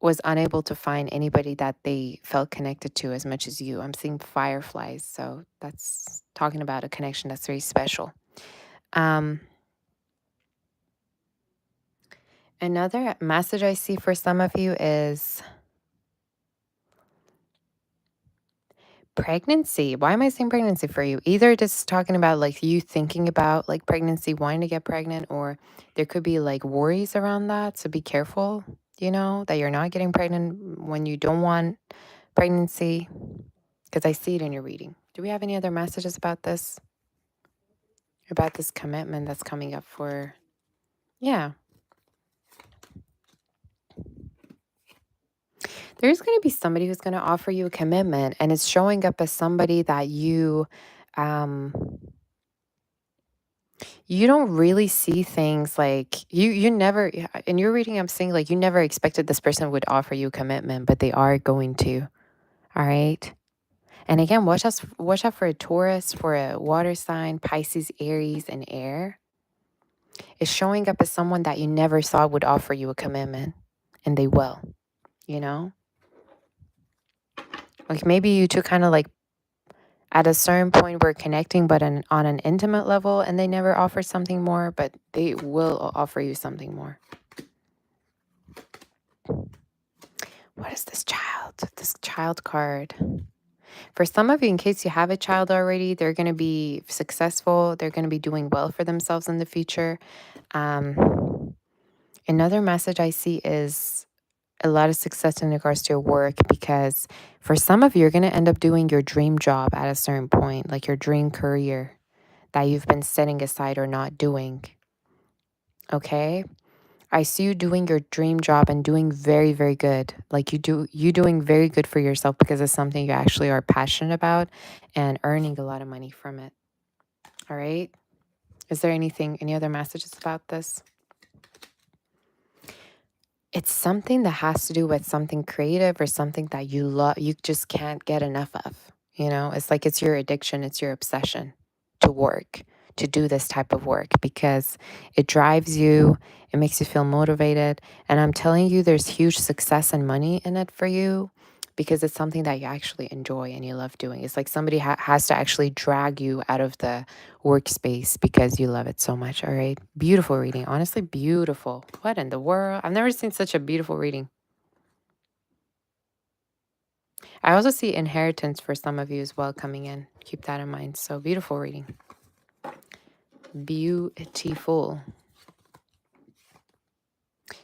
Speaker 1: was unable to find anybody that they felt connected to as much as you. I'm seeing fireflies, so that's talking about a connection that's very special. Another message I see for some of you is pregnancy. Why am I saying pregnancy for you? Either just talking about like you thinking about like pregnancy, wanting to get pregnant, or there could be like worries around that. So be careful, that you're not getting pregnant when you don't want pregnancy, because I see it in your reading. Do we have any other messages about this? About this commitment that's coming up for, yeah. There's going to be somebody who's going to offer you a commitment, and it's showing up as somebody that you don't really see things like you never, in your reading, I'm saying like you never expected this person would offer you a commitment, but they are going to. All right. And again, watch out for a Taurus, for a water sign, Pisces, Aries, and air. It's showing up as someone that you never thought would offer you a commitment, and they will, Like maybe you two kind of like at a certain point we're connecting, but on an intimate level, and they never offer something more, but they will offer you something more. What is this child card? For some of you, in case you have a child already, they're going to be successful. They're going to be doing well for themselves in the future. Another message I see is a lot of success in regards to your work, because for some of you, you're going to end up doing your dream job at a certain point, like your dream career that you've been setting aside or not doing. Okay? I see you doing your dream job and doing very, very good. Like you doing very good for yourself because it's something you actually are passionate about and earning a lot of money from it. All right? Is there any other messages about this? It's something that has to do with something creative or something that you love, you just can't get enough of. You know, it's like it's your addiction, it's your obsession to work, to do this type of work because it drives you, it makes you feel motivated. And I'm telling you, there's huge success and money in it for you because it's something that you actually enjoy and you love doing. It's like somebody has to actually drag you out of the workspace because you love it so much. All right. Beautiful reading. Honestly, beautiful. What in the world? I've never seen such a beautiful reading. I also see inheritance for some of you as well coming in. Keep that in mind. So beautiful reading. Beautiful.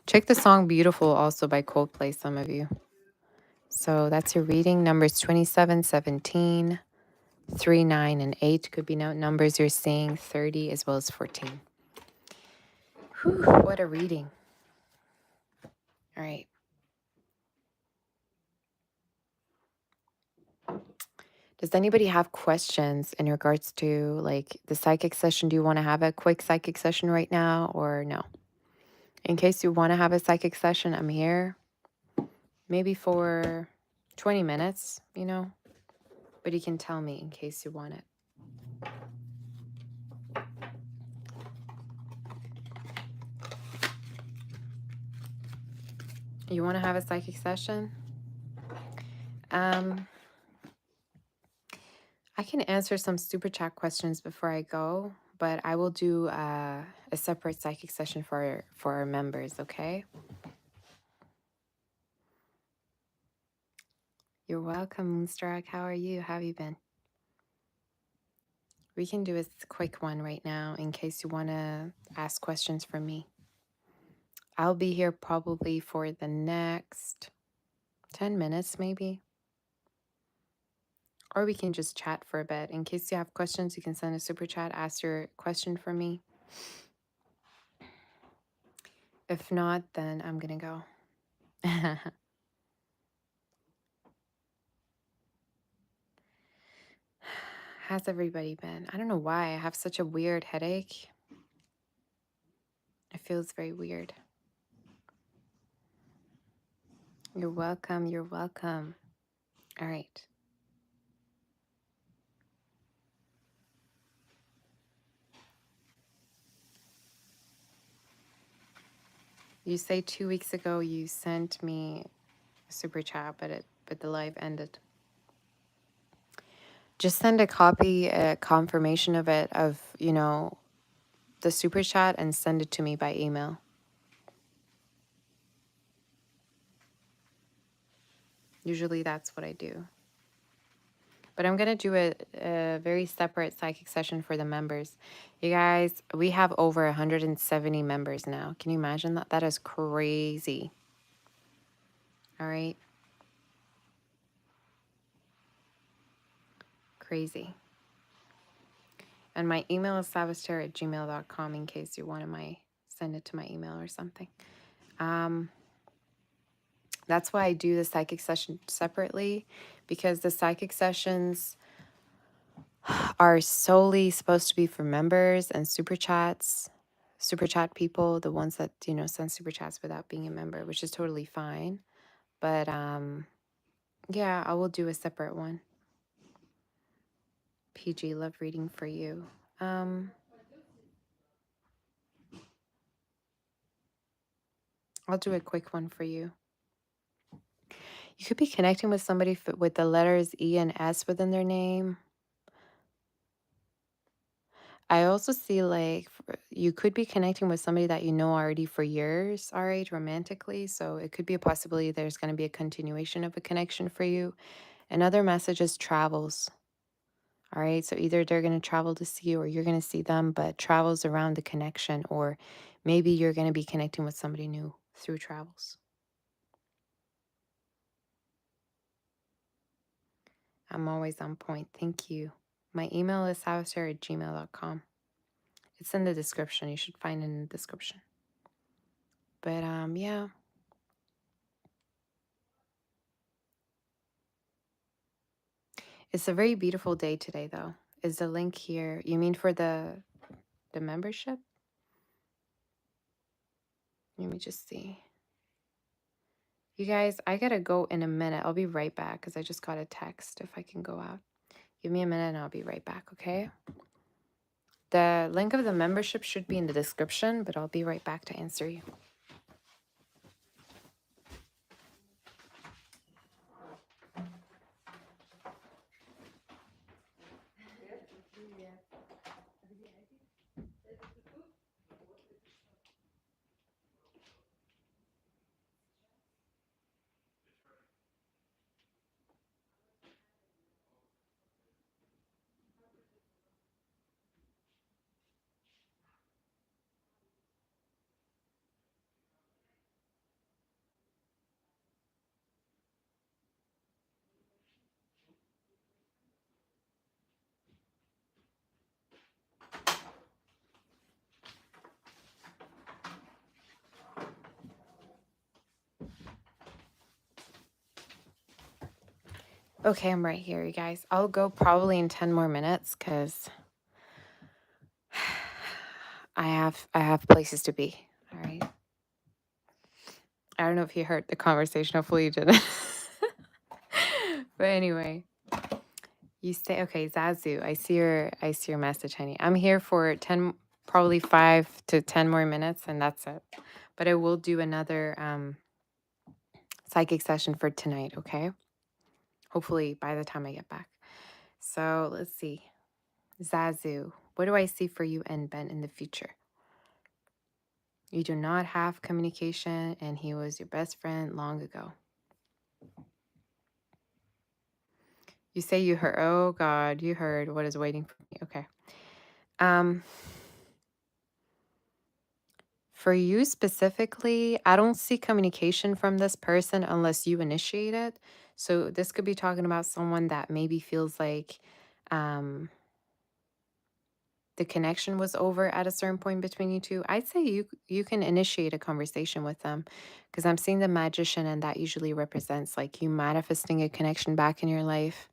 Speaker 1: Check the song Beautiful also by Coldplay, some of you. So that's your reading. Numbers 27, 17, 3, 9, and 8 could be numbers you're seeing, 30 as well as 14. Whew, what a reading. All right. Does anybody have questions in regards to like the psychic session? Do you want to have a quick psychic session right now or no? In case you want to have a psychic session, I'm here maybe for 20 minutes, you know, but you can tell me in case you want it. You want to have a psychic session? I can answer some super chat questions before I go, but I will do a separate psychic session for our members, okay? You're welcome, Moonstruck. How are you? How have you been? We can do a quick one right now in case you want to ask questions from me. I'll be here probably for the next 10 minutes, maybe. Or we can just chat for a bit. In case you have questions, you can send a super chat, ask your question for me. If not, then I'm going to go. How's everybody been? I don't know why. I have such a weird headache. It feels very weird. You're welcome. You're welcome. All right. You say 2 weeks ago you sent me a super chat, but the live ended. Just send a copy, a confirmation of it, of, you know, the super chat and send it to me by email. Usually that's what I do. But I'm going to do a very separate psychic session for the members. You guys, we have over 170 members now. Can you imagine that? That is crazy. All right. Crazy. And my email is sabbathtarot@gmail.com in case you want to send it to my email or something. That's why I do the psychic session separately, because the psychic sessions are solely supposed to be for members and super chat people, the ones that, you know, send super chats without being a member, which is totally fine. But yeah, I will do a separate one. PG, love reading for you. I'll do a quick one for you. You could be connecting with somebody with the letters E and S within their name. I also see like you could be connecting with somebody that you know already for years, all right, romantically. So it could be a possibility there's going to be a continuation of a connection for you. Another message is travels. All right. So either they're going to travel to see you or you're going to see them, but travels around the connection, or maybe you're going to be connecting with somebody new through travels. I'm always on point. Thank you. My email is sabbathtarot@gmail.com. It's in the description. You should find it in the description. But yeah. It's a very beautiful day today, though. Is the link here? You mean for the The membership? Let me just see. You guys, I gotta go in a minute. I'll be right back because I just got a text if I can go out. Give me a minute and I'll be right back, okay? The link of the membership should be in the description, but I'll be right back to answer you. Okay, I'm right here, you guys. I'll go probably in 10 more minutes because I have places to be. All right. I don't know if you heard the conversation. Hopefully you didn't. But anyway, you stay okay, Zazu. I see your message, honey. I'm here for 10, probably 5 to 10 more minutes, and that's it. But I will do another psychic session for tonight, okay? Hopefully by the time I get back. So let's see. Zazu, what do I see for you and Ben in the future? You do not have communication, and he was your best friend long ago. You say you heard, oh God, you heard what is waiting for me. Okay. For you specifically, I don't see communication from this person unless you initiate it. So this could be talking about someone that maybe feels like um, the connection was over at a certain point between you two. I'd say you can initiate a conversation with them because I'm seeing the Magician, and that usually represents like you manifesting a connection back in your life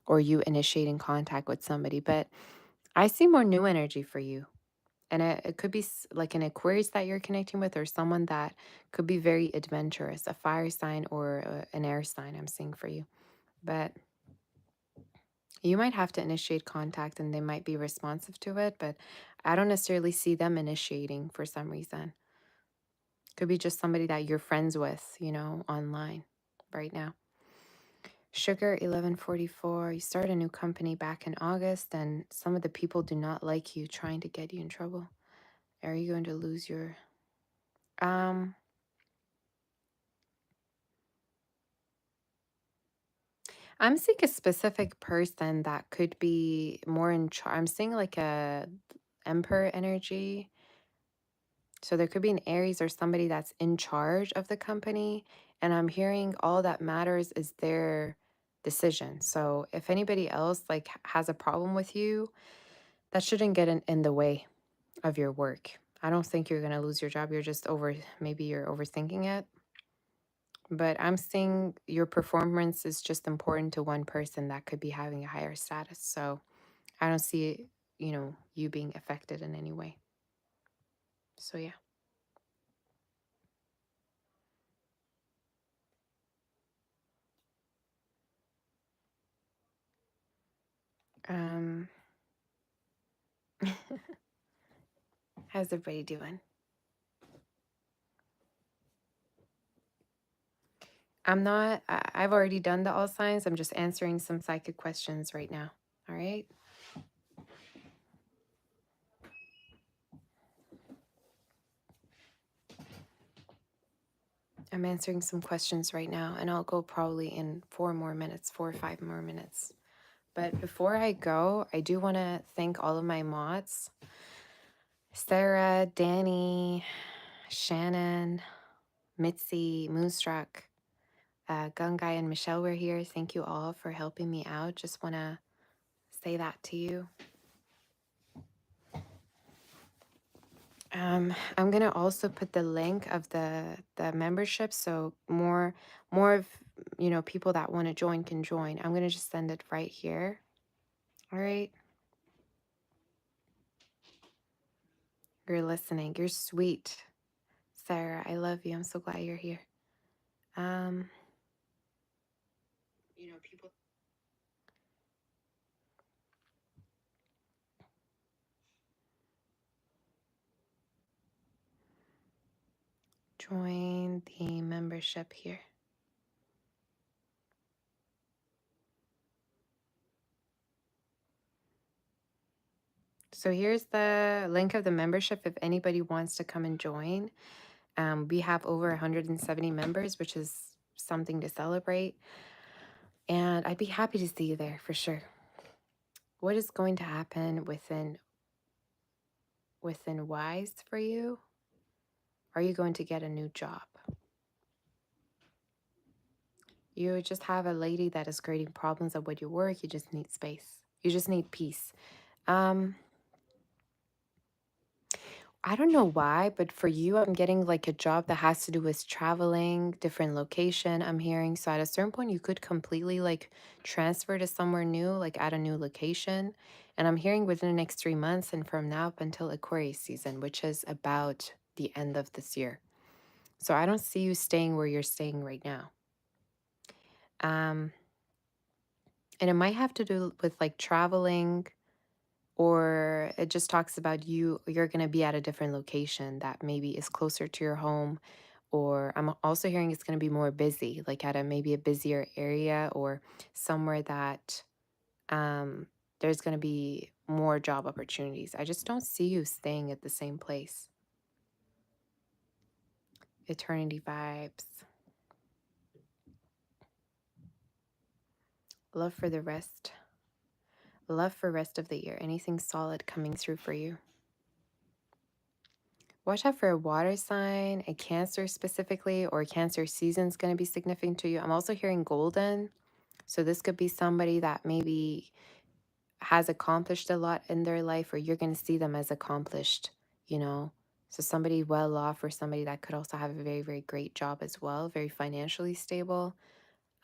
Speaker 1: or you initiating contact with somebody. But I see more new energy for you. And it could be like an Aquarius that you're connecting with, or someone that could be very adventurous, a fire sign or an air sign I'm seeing for you. But you might have to initiate contact and they might be responsive to it, but I don't necessarily see them initiating for some reason. Could be just somebody that you're friends with, online right now. Sugar 1144, you start a new company back in August and some of the people do not like you, trying to get you in trouble. Are you going to lose your I'm seeing a specific person that could be more in charge. I'm seeing like a emperor energy. So there could be an Aries or somebody that's in charge of the company. And I'm hearing all that matters is their decision. So if anybody else like has a problem with you, that shouldn't get in the way of your work. I don't think you're going to lose your job. You're just maybe you're overthinking it. But I'm seeing your performance is just important to one person that could be having a higher status. So I don't see, you being affected in any way. So yeah. Um, how's everybody doing? I've already done the all signs. I'm just answering some psychic questions right now. All right. I'm answering some questions right now, and I'll go probably in 4 or 5 more minutes. But before I go, I do want to thank all of my mods. Sarah, Danny, Shannon, Mitzi, Moonstruck, Gungai, and Michelle were here. Thank you all for helping me out. Just want to say that to you. I'm gonna also put the link of the membership, so more of people that want to join can join. I'm gonna just send it right here. All right. You're listening. You're sweet. Sarah, I love you. I'm so glad you're here. Um, join the membership here. So here's the link of the membership if anybody wants to come and join. We have over 170 members, which is something to celebrate. And I'd be happy to see you there for sure. What is going to happen within Wise for you? Are you going to get a new job? You just have a lady that is creating problems at what you work. You just need space. You just need peace. I don't know why, but for you, I'm getting like a job that has to do with traveling, different location, I'm hearing. So at a certain point, you could completely like transfer to somewhere new, like at a new location. And I'm hearing within the next 3 months and from now up until Aquarius season, which is about the end of this year. So I don't see you staying where you're staying right now. And it might have to do with like traveling, or it just talks about you're going to be at a different location that maybe is closer to your home, or I'm also hearing it's going to be more busy, like at a maybe a busier area or somewhere that there's going to be more job opportunities. I just don't see you staying at the same place. Eternity vibes. Love for the rest. Love for rest of the year. Anything solid coming through for you. Watch out for a water sign, a Cancer specifically, or Cancer season is going to be significant to you. I'm also hearing golden. So this could be somebody that maybe has accomplished a lot in their life, or you're going to see them as accomplished, you know. So somebody well off, or somebody that could also have a very, very great job as well, very financially stable.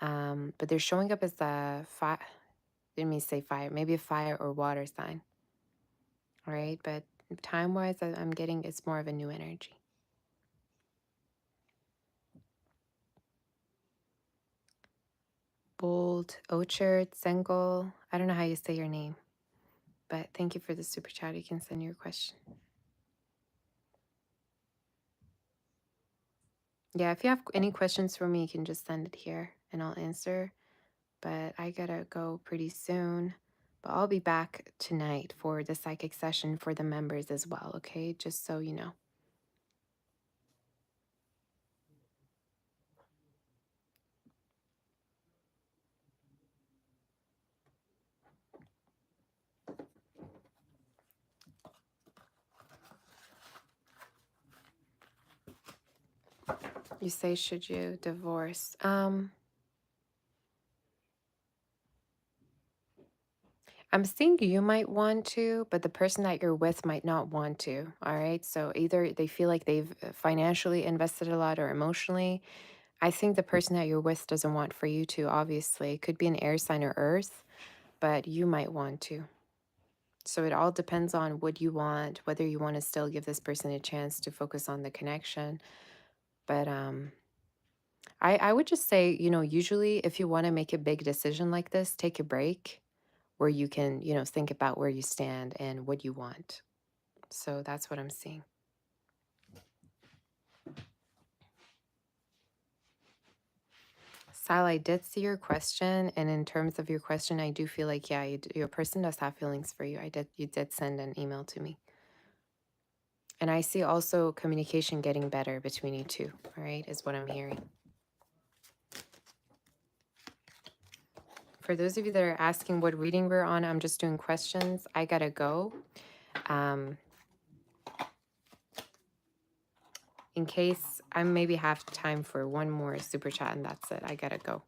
Speaker 1: But they're showing up as a fire, didn't mean to say fire, maybe a fire or water sign. All right, but time-wise, I'm getting it's more of a new energy. Bold, Ochert, Sengol. I don't know how you say your name, but thank you for the super chat. You can send your question. Yeah, if you have any questions for me, you can just send it here and I'll answer. But I gotta go pretty soon. But I'll be back tonight for the psychic session for the members as well, okay? Just so you know. You say, should you divorce? I'm seeing you might want to, but the person that you're with might not want to. All right. So either they feel like they've financially invested a lot or emotionally. I think the person that you're with doesn't want for you to, obviously. It could be an air sign or earth, but you might want to. So it all depends on what you want, whether you want to still give this person a chance to focus on the connection. But I would just say, you know, usually if you want to make a big decision like this, take a break where you can, you know, think about where you stand and what you want. So that's what I'm seeing. Sal, I did see your question, and in terms of your question, I do feel like, yeah, your person does have feelings for you. You did send an email to me. And I see also communication getting better between you two, all right, is what I'm hearing. For those of you that are asking what reading we're on, I'm just doing questions. I gotta go. In case I maybe have time for one more super chat and that's it. I gotta go.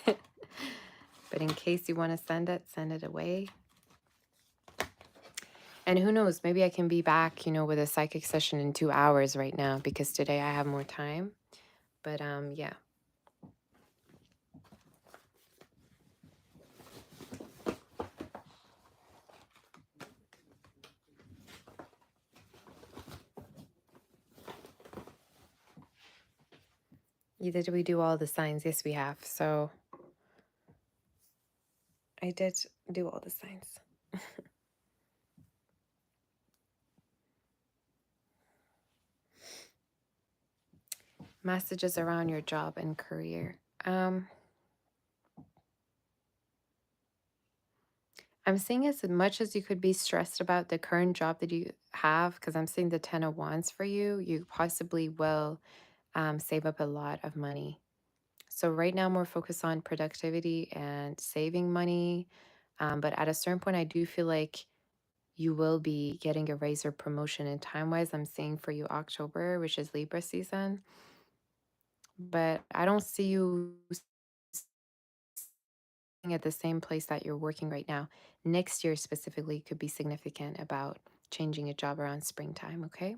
Speaker 1: But in case you want to send it away. And who knows, maybe I can be back, you know, with a psychic session in 2 hours right now because today I have more time. But yeah. Did we do all the signs? Yes, we have. So I did do all the signs. Messages around your job and career. I'm seeing as much as you could be stressed about the current job that you have, because I'm seeing the 10 of Wands for you, you possibly will save up a lot of money. So right now, more focused on productivity and saving money. But at a certain point, I do feel like you will be getting a raise or promotion. And time-wise, I'm seeing for you October, which is Libra season. But I don't see you at the same place that you're working right now. Next year specifically could be significant about changing a job around springtime, okay?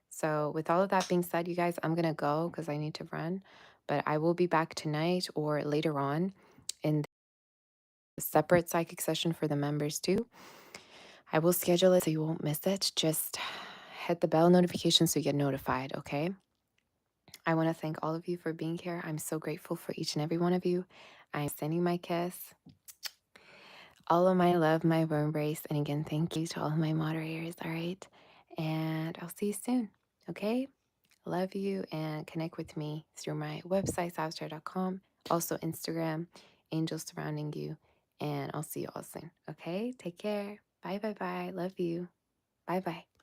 Speaker 1: So with all of that being said, you guys, I'm going to go because I need to run, but I will be back tonight or later on in the separate psychic session for the members too. I will schedule it so you won't miss it. Just hit the bell notification so you get notified, okay? I want to thank all of you for being here. I'm so grateful for each and every one of you. I'm sending my kiss. All of my love, my warm embrace. And again, thank you to all of my moderators. All right. And I'll see you soon. Okay. Love you and connect with me through my website, sabbathtarot.com. Also, Instagram, angels surrounding you. And I'll see you all soon. Okay. Take care. Bye, bye, bye. Love you. Bye, bye.